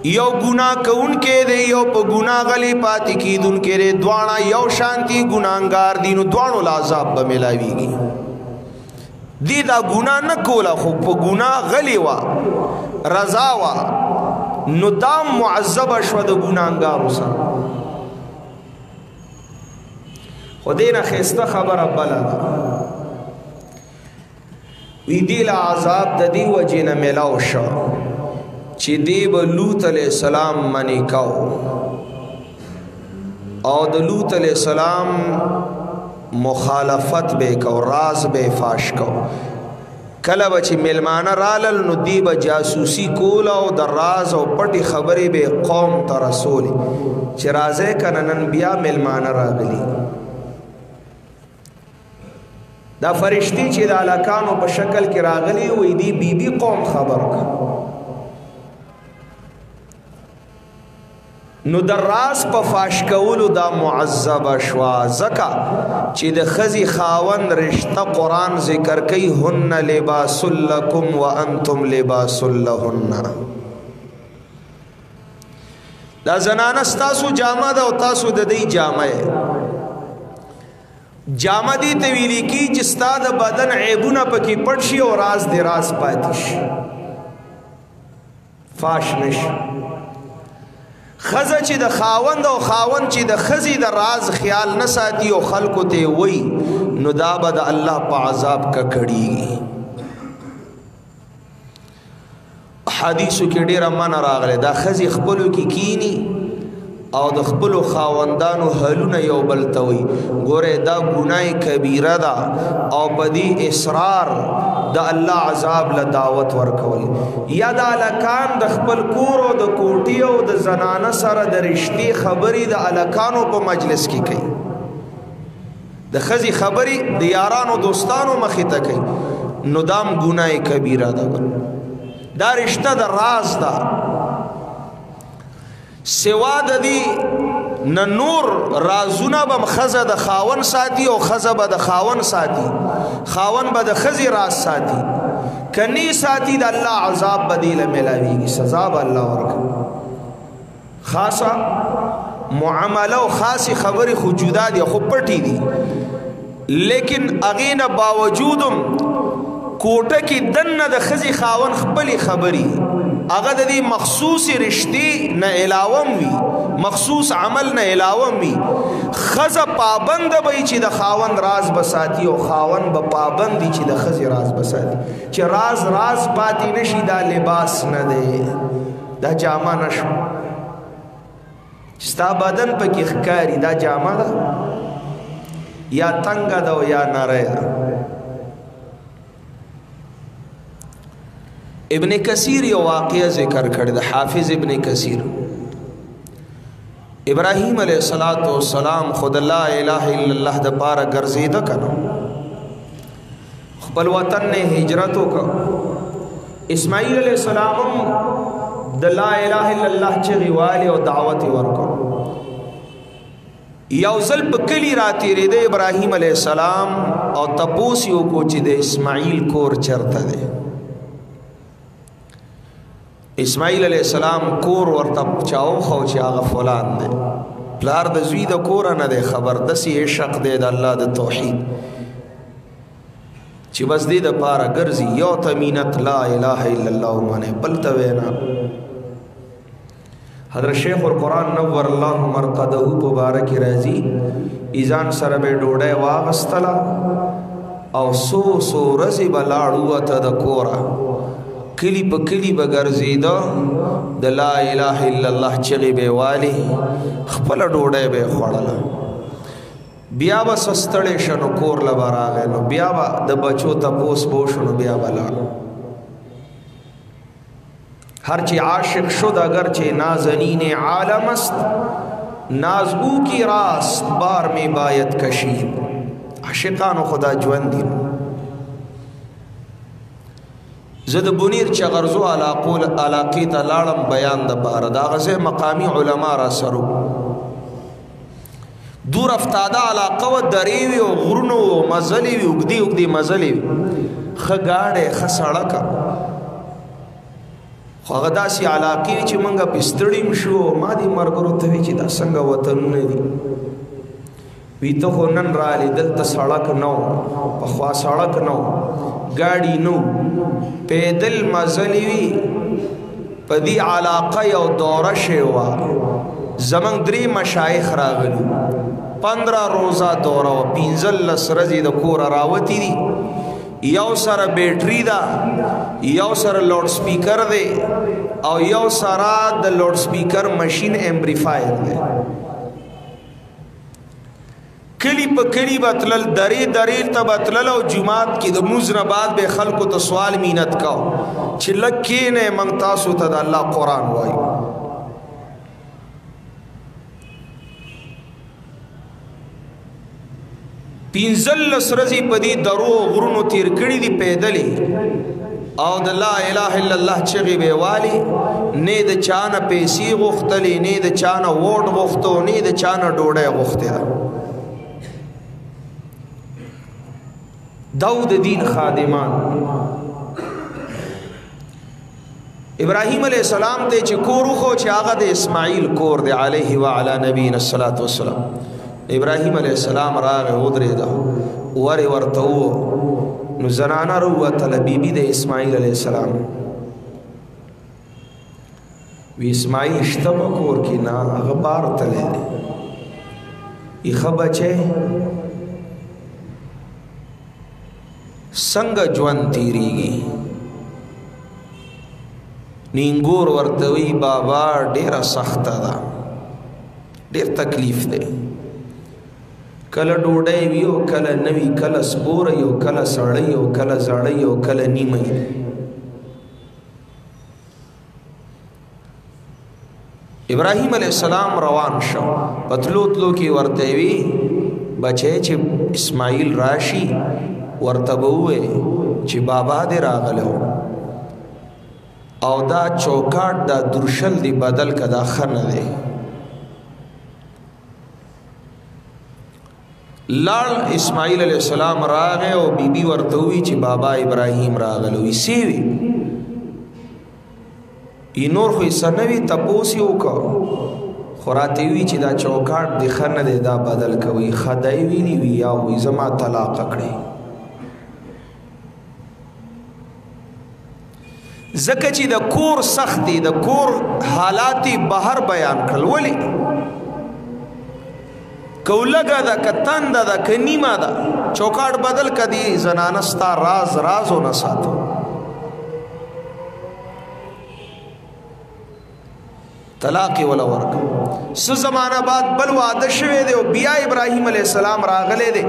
یو گناہ کون کے دے یو پا گناہ غلی پاتی کی دن کے دے دوانا یو شانتی گناہنگار دی نو دوانو لعذاب بملاوی گی دی دا گناہ نکولا خو پا گناہ غلی وا رضا وا نو دام معذب شو دا گناہنگارو سا خودینا خیستا خبر بلا دا وی دیل عذاب دا دی وجینا ملاو شا چی دی با لوط علیہ السلام منی کاؤ او دا لوط علیہ السلام مخالفت بے کو راز بے فاش کو کله بچی ملمانه رالل نو دی با جاسوسی کولا او در راز او پٹی خبری بے قوم تا رسولی چی رازے کننن بیا ملمانه راگلی دا فرشتی چی دا علاکانو پا شکل کی راگلی وی دی بی بی قوم خبر کا نو در راز پا فاش کولو دا معذب شوا زکا چی دا خزی خاون رشتہ قرآن ذکر کئی ہن لباس لکم و انتم لباس لہن دا زنان استاسو جامع دا و تاسو دا دی جامع جامع دی تویلی کی جستا دا بدن عیبونا پکی پڑشی و راز دی راز پاتیش فاش نش خزا چی دا خاوند او خاوند چی دا خزی دا راز خیال نساتی او خلقو تے وی نو دا با دا اللہ پا عذاب کا کڑی حدیثو کی دیر من راغلے دا خزی خبلو کی کینی او د خپلو خاوندانو حلونه یو بلتوي ګوره دا ګناه کبیره ده او بدی اصرار د الله عذاب له دعوت ورکول یا د الکان د خپل کور او د کوټي او د زنانه سره د رشتي خبري د الکانو په مجلس کې کوي د خزي خبري د یارانو دوستانو مخې ته کوي نو دام ګناه کبیره ده دا رشتہ د راز ده سوا د دی نه نور رازونه بم خزه د خاون ساتي او خزه به د خاون ساتي خاون به د خزي راز ساتي کني ساتي د الله عذاب بدیل ملاويږي سزا به الله ورکړي خاصه معامله او خاصه خبري خو جدا دي خو پټي دي لیکن اغینه باوجودم کوټه کې دنه د خزي خاون خپل خبري اگر د دې مخصوص رشتي نه علاوه وي مخصوص عمل نه علاوه وي خزه پابند به چې د خاوند راز بساتی او خاوند به پابند چې د خزي راز بساتی چې راز پاتې نشي دا لباس نه دی دا جامه نشو ستا بدن په کې ښکاری دا جامه ده یا تنگ ده او یا نره ابن کثیر یو واقعہ ذکر کړی د حافظ ابن کثیر ابراہیم علیہ السلام خود لا الہ الا اللہ د پاره ګرځیدا کړه خپل وطن نه هجرت وکړه اسماعیل علیہ السلام د لا اله الا الله چغې والی او دعوت ورکړ. یو ځل په کلي راتېرېده ابراهیم علیه السلام او تپوس یې وکړو چې د اسماعیل کور چېرته دی. اسماعیل علیه السلام کور ورته چا وښو چې هغه فلان دی. پلار د زوی د کوره نه دی خبر، داسې عشق دی د الله د توحید چې بس دې دپاره ګرځي یو ته مینت لا اله الا الله منې بل ته وینا. حضرت شیخ القرآن نور الله مرقده په باره کې راځي ایزان سره به ډوډۍ واغستله او څو ورځې به لاړ ووته د کوره، کلی په کلی به ګرځېده، د لا اله الا الله چغې به والې، خپله ډوډۍ به یې خوړله. بیا به څه ستړی شه نو کور له به راغی، نو بیا به د بچو تپوس به وشو نو بیا به لاړ. هرچی عاشق شد اگرچه نازنین عالم است، ناز او کی راست بار میں باید کشید. عاشقانو خدا ژوند دي. زه د بونیر چغرزو علاقې ته لاړم بیان دپاره، د هغه ځای مقامي علما را سره دور افتاده علاقه وه، درې وي او غرونه وو، مزلې وي، اوږدې اوږدې مزلې وي، ښه ګاډی ښه سړکه. خو هغه داسې علاقې وي چې موږ پې ستړي م شو. ما دې ملګرو ته وي چې دا څنګه وطنونه دي؟ وي ته خو نن رالې، دلته سړک نه و، پخوا سړک نه و، ګاډي نه و، پیدل مزلې وي. په دې علاقه یو دوره شوې وه، زمونږ 3 مشایخ راغلي، 15 روزه دوره وه، 15 ورځې د کوره راوتي دي. یو سره بیټری ده، یو سره لوډ سپیکر دی، او یو سره د لوډ سپیکر ماشین امپلیفایر دی. کلی په کلی به تلل، درې درې ته به تلل، او جومات کې د مونځ نه بعد به خلکو ته سوال مینت کو چې لږ کښېنئ موږ تاسو ته د الله قرآن وایو. 15 ورځې په دې درو غرونو تیر کړي دي پیدلې، او د لا اله الا الله چغې به والي، نه د چا نه پیسې غوښتلې، نه د چا نه ووټ غوښتو، نه د چا نه ډوډۍ غوښتې ده. داود دین خادمان ابراهیم علیہ السلام ته چې کور وخو چې هغه د اسماعیل کور دی علیه وعلى نبینا الصلاة والسلام. ابراهیم علیہ السلام راغی ودرېده، ورې ورته ووه، نو زنانه راووتله بیبي د اسماعیل علیہ السلام. وی اسماعیل شته په کور کې؟ نه، هغه بار تللی دی. ښه بچی څنګه ژوند تیریږي؟ نینګور ورته وی بابا ډېره سخته ده، ډېر تکلیف دی. کله ډوډۍ وي او کله نه وي، کله سپوره او کله سړی او کله زړی او کله نیمه. ابراهیم علیہ السلام روان شو، پتلو تلو کې ورته وی بچی چې اسماعیل راشي ورته به ووایې چې بابا دې راغلی او دا چوکاټ دا درشل دی بدل که دا ښه نه دی. لاړ اسماعیل علیہ السلام راغی او بیبي ورته وی چې بابا ابراهیم راغلی. وی سی وی نور خو یې څه نه وي، تپوس یې وکړ، خو راته وی چې دا چوکاټ دی ښه نه دی، دا بدل کوي. ښه دی ویلي وي یا وی زما طلاقه کړئ. ځکه چې د کور سخت دی، د کور حالات بهر بیان کړل. ولې؟ که لږه ده، که تنده ده، که نیمه ده، چوکاټ بدل که دی زنانه ستا راز رازو نه ساتو. طلاق یې وله ورکړ. څه زمانه بعد بل واده شوی دی او بیا ابراهیم علیہ السلام راغلی دی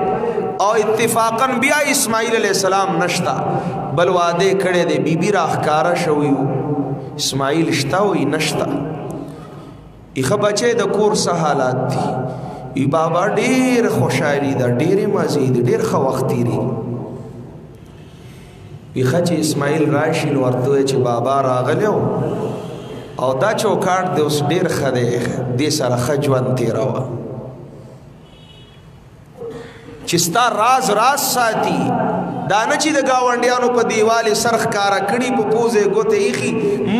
او اتفاقا بیا اسماعیل علیہ السلام نشتا، بل واده کړی دی. بیبي راښکاره شوی و، اسماعیل شته وی نشته. ښه بچی د کور څه حالات دي؟ وی بابا ډېر خوشحالي ده، ډېرې مزې دي، ډېر ښه وخت تېرېږي. وی ښه چې اسماعیل راشي نو ورته وایه چې بابا راغلی و او دا چوکاټ د اوس ډیر خده دې سره خجوان تیراوه چې ستا راز راز ساتي دا نه چې د گاونډیانو په دیوال سرخ کارا کړي په پوزه ګوته ایخي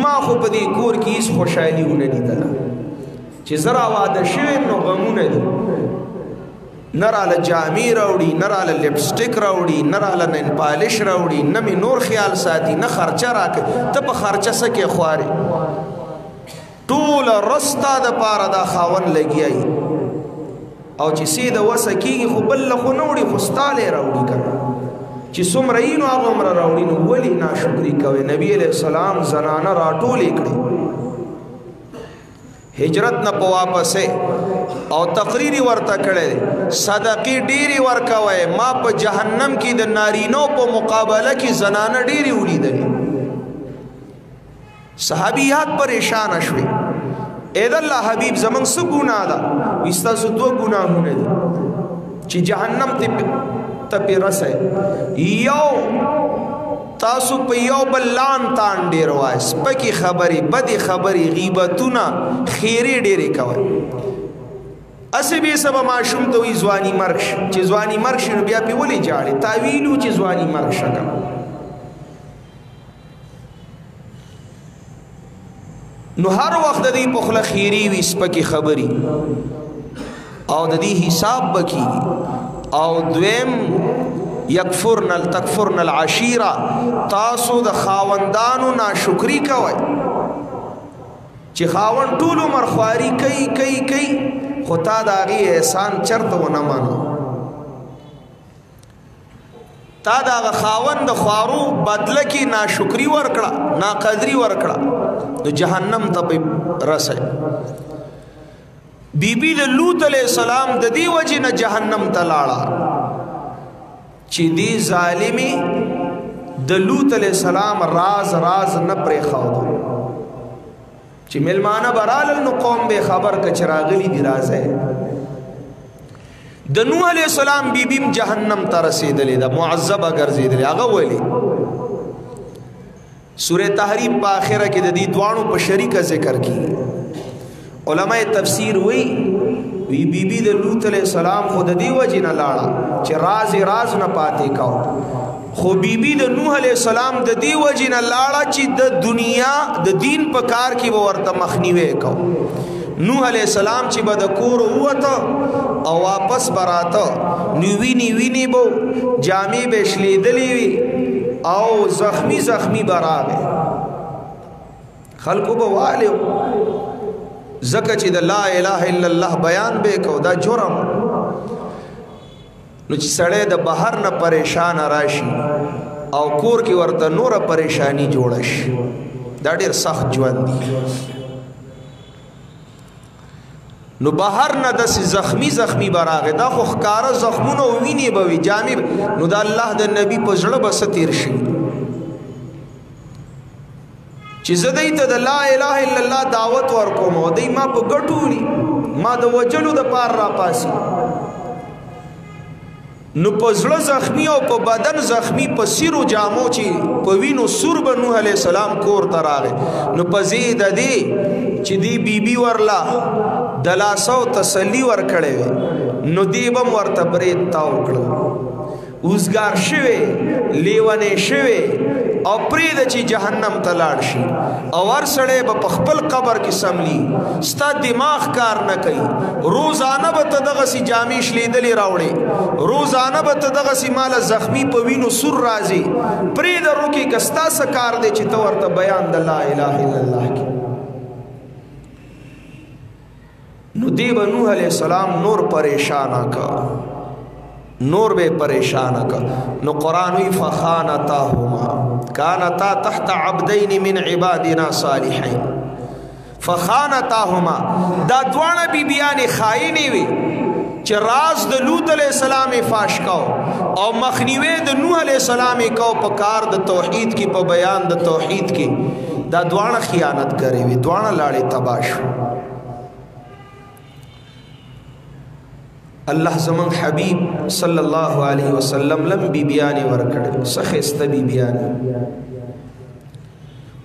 ما خو په دې کور کې هیڅ خوشحالي ونه لیدله چې زرا واده شوی نو غمونه دي نه راله جامې راوړي نه راله لپسټک راوړي نه راله نین پالش راوړي نه مې نور خیال ساتي نه خرچه راکړي ته په خرچه څه کې خوارې ټوله رستا د پاره دا خاون لګیایي او چې سیده وسه کېږي خو بل خو نه وړي خو ستالی راوړي که چې څومره یي نو هغه عمره راوړي نو ولې ناشکري کوئ نبي علیه السلام زنانه راټولې کړې هجرت نه په واپسې او تقریری ورته کړی صدقې ډېرې ورکوئ ما په جهنم کې د نارینو په مقابله کې زنانه ډېرې ولیدلې صحابیات پریشانه شوې اې د الله حبیب زمون څه ګناه ده وایي ستاسو دوه ګناهونه دي چې جهنم ته پې رسئ یو تاسو په یو بل لان تان ډېر وایي سپکې خبرې بدې خبرې غیبتونه خیرې ډېرې کوئ اسې بې سبه ماشوم ته وایي ځواني مرګ شي چې ځواني مرګ شي نو بیا پې ولې جاړې تا ویلو چې ځواني مرګ شه که نو هر وخت د دې په خوله خیرې وي سپکې خبرې او د دې حساب به کېږي او دویم تکفرن العشیره تاسو د خاوندانو ناشکري کوئ چې خاوند ټول عمر خواري کوي خو تا د هغې احسان چرته ونه منو تا د هغه خاوند د خوارو بدله کې ناشکري ورکړه ناقدري ورکړه نو جهنم ته پې رسئ بیبی د لوط علیہ السلام د دې وجې نه جهنم ته لاړه چې دې ظالمې د لوط علیہ السلام راز نه پرېښودو چې مېلمانه به رالل نو قوم به خبر که چې راغلي دي راځئ د نوح علیہ السلام بیبیم جهنم ته رسېدلې ده معذبه ګرځېدلې هغه ولې سورہ تحریم په آخره کې د دې دواړو په شریکه ذکر کیږي علماء تفسیر وی بیبی د لوط علیہ السلام خو د دې وجې نه لاړه چې راز نه پاتې کو خو بیبی د نوح علیہ السلام د دې وجې نه لاړه چې د دنیا د دین په کار کې به ورته مخنیوی کو نوح علیہ السلام چې به د کور ووته او واپس به راته نو وینې به جامې به شلیدلې وي او زخمی به راغی خلکو به والیو ځکه چې د لا اله الا الله بیان به کو دا جرم نو چې سړی د بهر نه پریشان راشي او کور کې ورته نوره پریشانی جوړه شي دا ډېر سخت ژوند دی نو بهر نه داسې زخمی به راغی دا خو ښکاره زخمونه او وینې به وي جامې نو د الله د نبي په زړه به څه تیر شي چې زه دوی ته د لا اله الا الله دعوت ورکوم او دوی ما په ګټو وړي ما د وجلو د پار راپاسي نو په زړه زخمی او په بدن زخمی په سیرو جامو چې په وینو سور به نوح علیہ السلام کور ته راغی نو په زید دی چې دی بیبي ورلا د لاسو تسلی ورکړې نو دی بم ورته برید تاو کړ اوسګار شوی لیونه شوی او پرید چې جهنم ته لاړ شي او ور سړی په خپل قبر کې سملی ستا دماغ کار نه کوي روزانه به ته دغه سي جامې شلیدلې راوړي روزانه به ته دغه سي مال زخمی په وینو سور راځي پرید روکي کستا سکار دی چې ته ورته بیان د لا اله الا الله کې نو دی به نوح علیہ السلام نور پریشانه کا نور به پریشانه کا نو قرآن وی فخانتاهما کانتا تحت عبدین من عبادنا صالحین فخانتاهما دا دوانه بیبیان خائنی وی چې راز د لوط علیہ السلام فاش کو او مخنیوی د نوح علیہ السلام کو په کار د توحید کی په بیان د توحید کی دا دوانه خیانت کړی وی دوانه لاړې تباش الله زمان حبیب صلی الله علیه وسلم لم بیبیانی ورکړي سخست بیبیانی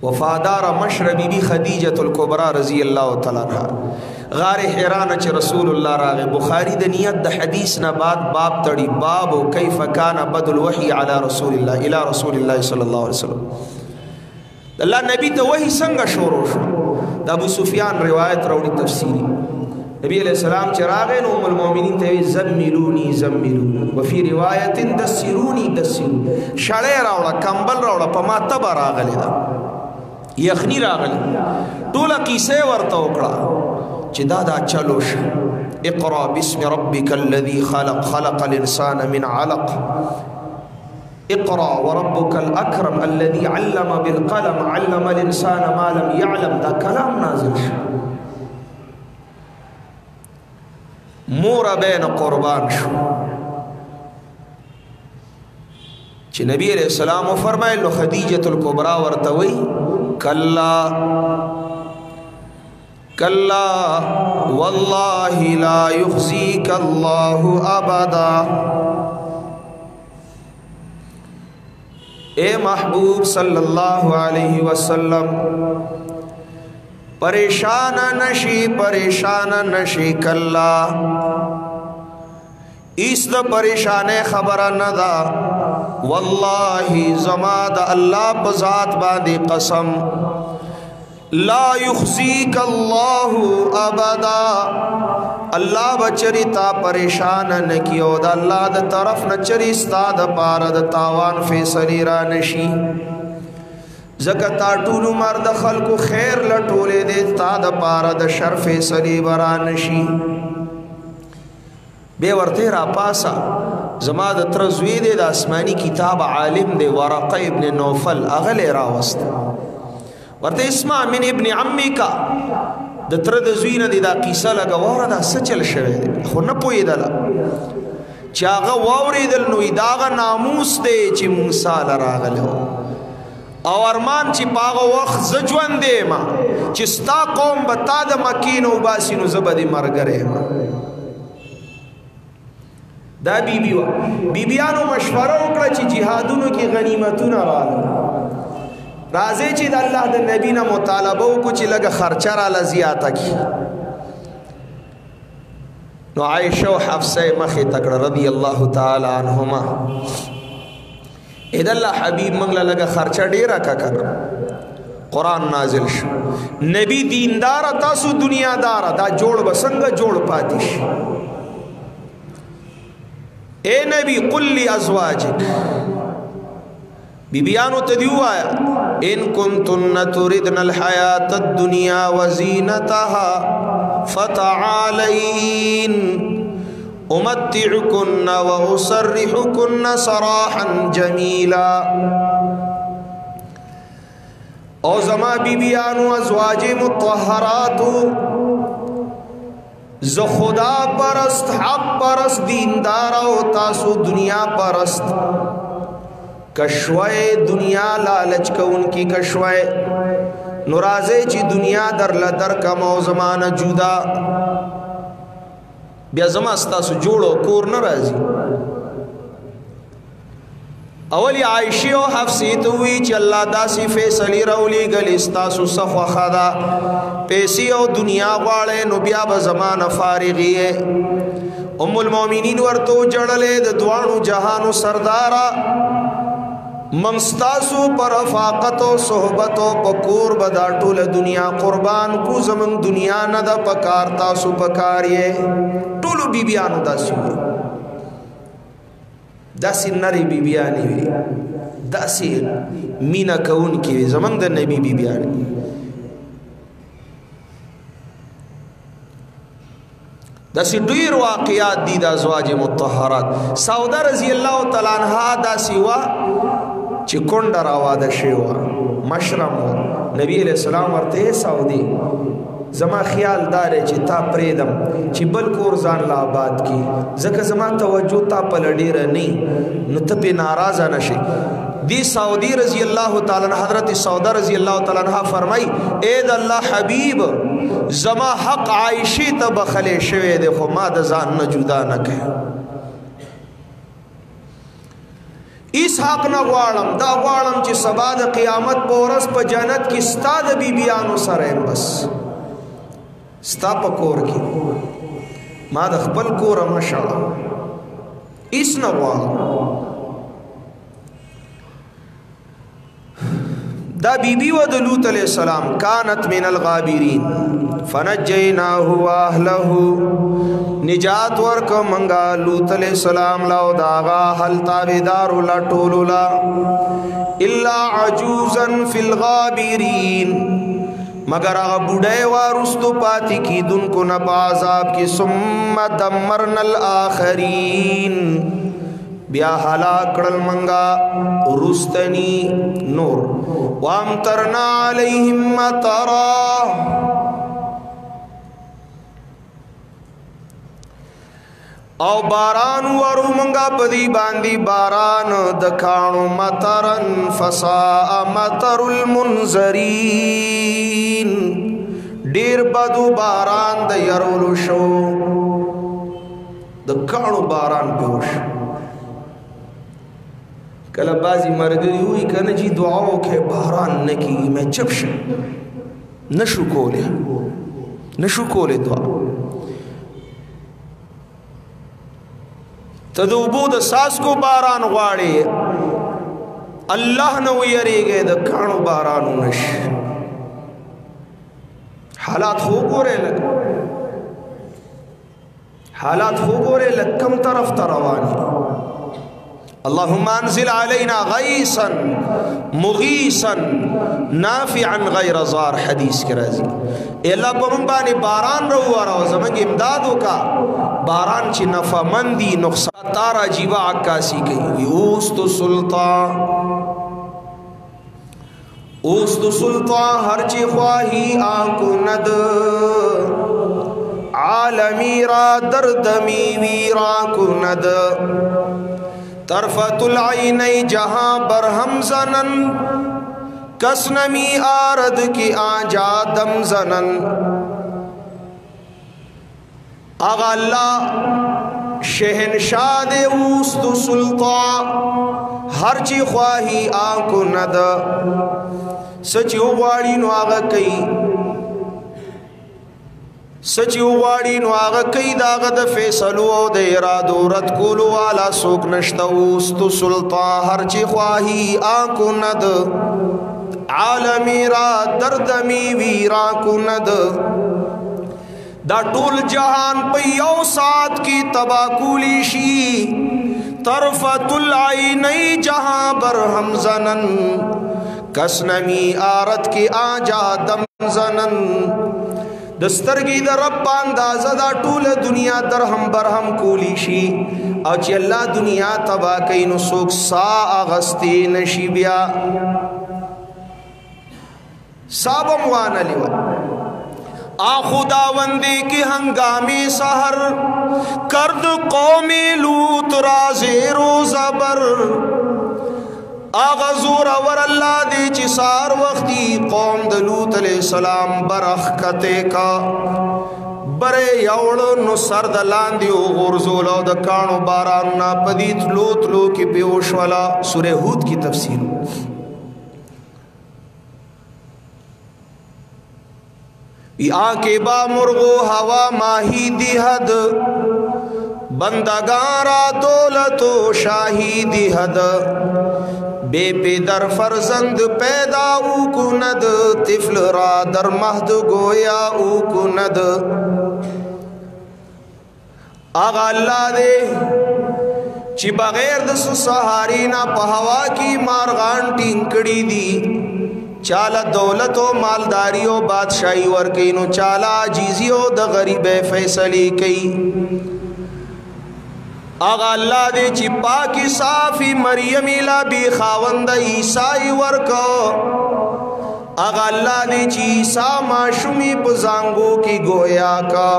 وفادار مشر بی بی خدیجة الکبرى رضی اللہ تعالی عنہ غار حیران چ رسول اللہ راغ بخاری د نیت د حدیث نہ بعد باب تڑی باب کیف کان بد الوحی علی رسول اللہ الی رسول اللہ صلی اللہ علیہ وسلم اللہ نبی ته وحی څنګه شروع شو د ابو سفیان روایت راوړي تفسیری نبی علیہ السلام چراغ نو ام المؤمنین ته زملونی زملونی وفي روایت دسرونی دسرونی شړې راوړه کمبل راوړه په ما تب راغله یخنی راغلی ټوله کیسه ورته وکړه چې دا چلو شه اقرا باسم ربک الذی خلق خلق الانسان من علق اقرا وربک الاکرم الذی علم بالقلم علم الانسان ما لم يعلم دا کلام نازل شه مور بین قربان شو چې نبی علیہ السلام فرمایلو خدیجة الکبرى ورتوی کلا کلا والله لا يخزيك الله ابدا اے محبوب صلی اللہ علیہ وسلم پریشان نشی کلا اس دا پریشان خبر ندا واللہ زماد اللہ بذات باندی قسم لا یخزیک اللہ ابدا اللہ بچری تا پریشان نکیو دا اللہ دا طرف نچری استاد پارد تاوان فیصلی را نشی زکتا ټولو مرد خلقو خیر لټولې دې تا د پاره د شر فیصلې برا نشي به ورته را پاسا زما د تر زوی دې د آسمانی کتاب عالم دې ورقه ابن نوفل اغله راوست ورته اسمع من ابن عمک د تر د زوی نه دا قصه لګوره دا سچل شوی خو نه پویدل چې هغه واوریدل نو داغه ناموس دې چې موسی لراغلو او ارمان چې پاغه وخت زجوان دی ما چې ستا قوم بتا د مکین او باسینو زبدي مرګره ما دا بیبي وا بیبيانو مشوره وکړه چې جهادونو کې غنیمتونه راغله راځي چې د الله د نبی نه مطالبه وکړو چې لګه خرچه را لزیاته کی نو عائشه او حفصه مخه تکړه رضی الله تعالی عنهما اذا الله حبیب منگلا لگا خرچہ ډیرا کا کړ قرآن نازل شو نبی دیندار تاسو دنیا دار دا جوړ بسنګ جوړ پاتیش اے نبی قل لی ازواجک بیبیانو تدیو آیا ان کنتن تردن الحیات الدنیا وزینتها فتعالین امتعکن و اسرحکن سراحا جمیلا او زما بیبیانو ازواج مطہراتو ز خدا پرست حق پرست دیندار او تاسو دنیا پرست کشوئے دنیا لالچ کون کی کشوئے نرازے چی دنیا در لدر کم او زمان جودا بیا زما ستاسو جوړو کور ناراضي اولی عائشہ او حفصه ته وی چې الله داسې فیصله راولي غل ستاسو صفه خدا پیسې او دنیا غواړي نو بیا به زمانہ فارغي ام المؤمنین ورته جړلې د دوانو جهانو سردارا ممستاسو پر رفاقت و صحبت و پکور بدا ټول دنیا قربان کو زمن دنیا نه د پکار تاسو پکاریه ټول بیبیانو داسې داسې نری بیبیانی وي داسې مینا کون کی زمن د نبی بیبیانی داسې ډیر واقعات دي د ازواج مطهرات سوده رضی الله تعالی عنها داسې وا چې کونډه راواده شوه مشرم نبی علیہ السلام ورته سعودي زما خیال دار چې تا پریدم چې بل کور ځان لا آباد کی ځکه زما توجه تا په لډیره نه نو ته په ناراضه نشي دی سعودي رضی الله تعالی عنہ حضرت سوده رضی الله تعالی عنہ فرمای اے د الله حبیب زما حق عائشہ ته بخله شوه ده خو ما د ځان نه جدا نه کړ اس حق نه غواړم، دا غواړم چې سبا د قیامت په ورځ په جنت کې ستا د بیبیانو سره یم، بس ستا په کور کې ما د خپل کوره مه شړه، اس نه غواړم. دا بیبی و د لوط علیہ السلام کانت من الغابرین فنجیناه واهله، نجات ورک منگا لوط علیہ السلام لاو داغا حل تابدار لا ټولو لا الا عجوزا فی الغابرین، مگر آغا بوڑے وارستو پاتی کی دن کو نبا عذاب کی، ثم دمرنا الآخرین، بیا ہلاک کڑل منگا رستنی نور، وامترنا علیہم مطرا، او باران ورو منگا پدی باندی باران دکانو مطرن فساء مطر المنذرین، دیر بدو باران د یرولو شو، دکانو باران پیوش. کله بازی مرگری ہوئی کنه جی دعاو که باران نکی، میں چپ شم نشو کوله دعا. تدوبو د ساس کو باران غواړي، الله نو یریږي د کانو بارانو نش. حالات خو ګوره لک کم طرف تروانی. اللهم انزل علينا غيثا مغيثا نافعا غير ضار، حدیث کی راضی اللہ پمن بانی باران رو ورا زمنگ امدادو کا باران چی نفع مندی نقصان تارا جیبا عکاسی گئی. اوست سلطان ہر چی خواہی آنکو ند، عالمی را دردمی ویرا کو ند، طرفت العینی جہاں برہم زنن، کس نمی آرد کی آجا دم زنن. آغا اللہ شہنشاہ دے اوست سلطان ہر چی خواہی آنکو ند، سچی اغواڑی نو آغا کئی، سچی اغواڑی نو آغا کئی داغا دا فیصلو او دا ارادو رد کولو والا سوک نشتا. اوست سلطان ہر چی خواہی آنکو ند، عالمی را دردمی ویرا کو ند، دا ټول جہان پہ یو سات کی تباکولی شی، طرفت العینی جہاں برہم زنن، کس نمی آرت کی آجا دم زنن. دسترگی دا رب باندازہ دا ټول دنیا درہم برہم کولی شی، او چی اللہ دنیا تبا کئی نو سوک سا آغستی نشی بیا سابم وانا لیوا. خداوندی کی ہنگامی سحر کرد قوم لوط را زیر و زبر، آغا زور ور اللہ دی چی سار وقتی قوم د لوط علیہ السلام برخ کتے کا، برے یوڑ نو سرد لاندیو غرزولو د کانو بارانونا پدیت لوط لو کی بیوش والا. سورہ ہود کی تفسیر. آنکے با مرغو ہوا ماہی دی حد، بندگارا دولت و شاہی دی حد، بے پیدر فرزند پیدا او کند، طفل را در مہد گویا او کند. آغا اللہ دے چی بغیر دس سہارینا پہوا کی مارغان ٹینکڑی دی، چالا دولت و مالداری و بادشاہی ورکی نو چالا عجیزی و دا غریب فیصلی کی. آغا اللہ دے چی پاکی صافی مریمی لابی خاوند عیسائی ورکو، آغا اللہ دے چی عیسیٰ معشومی پزانگو کی گویا کا.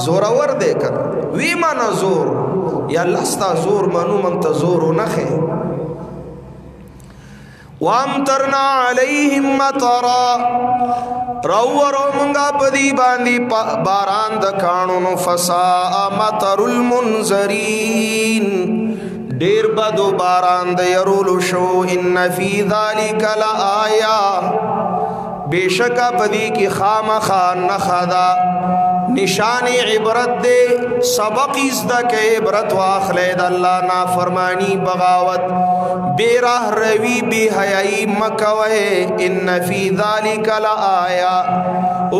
زورور دے کر وی مانا زور، یا اللہ ستا زور منو منتا زورو نخے. وامترنا علیہم مطرا، رو منگا پدی باندی باران دکانو، فساء مطر المنذرین، ډیر بدو باران د يرولو شو ان فی ذلک لآیا بیشکا پدی کی خامخا نخدا نشان عبرت دے سبق ازدہ کے عبرت واخلید اللہ نافرمانی بغاوت بے راہ روی بے حیائی مکوے ان فی ذالک لآیا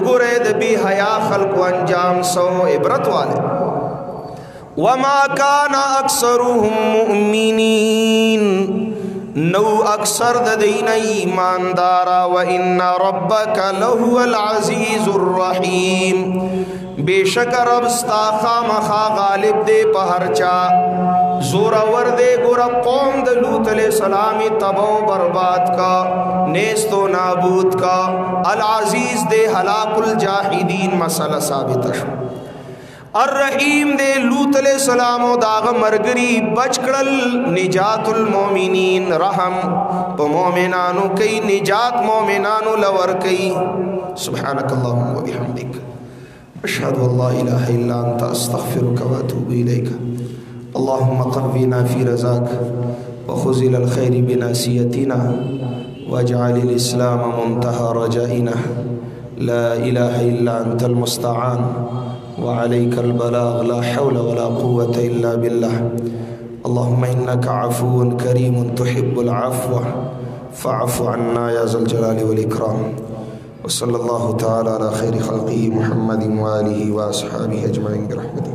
اگرید بے حیا خلق و انجام سو عبرت والے وما کان اکثرهم مؤمنین نو اکثر دین ایماندارا وان ربک لهو العزیز الرحیم بے شک رب ستا خامخا غالب دے پہرچا زورور دے گورا قوم د لوط علیہ السلام تباہ و برباد کا نیست و نابود کا العزیز دے ہلاک الجاہدین مسئلہ ثابت شو الرحیم دے لوط علیہ السلام و داغ مرگری بچکڑل نجات المومنین رحم پا مومنانو کئی نجات مومنانو لور کئی سبحانک اللہم و بحمدک اشہد واللہ الہ الا انت استغفرک و اتوب الیک اللہم قوینا فی رضاک وخذل الخیر بناسیتنا واجعل الاسلام منتہى رجائنا لا الہ الا انت المستعان وعليك البلاغ لا حول ولا قوة إلا بالله اللهم إنك عفو كريم تحب العفو فاعف عنا يا ذا الجلال والإكرام وصلى الله تعالى على خير خلقه محمد وآله وأصحابه أجمعين برحمته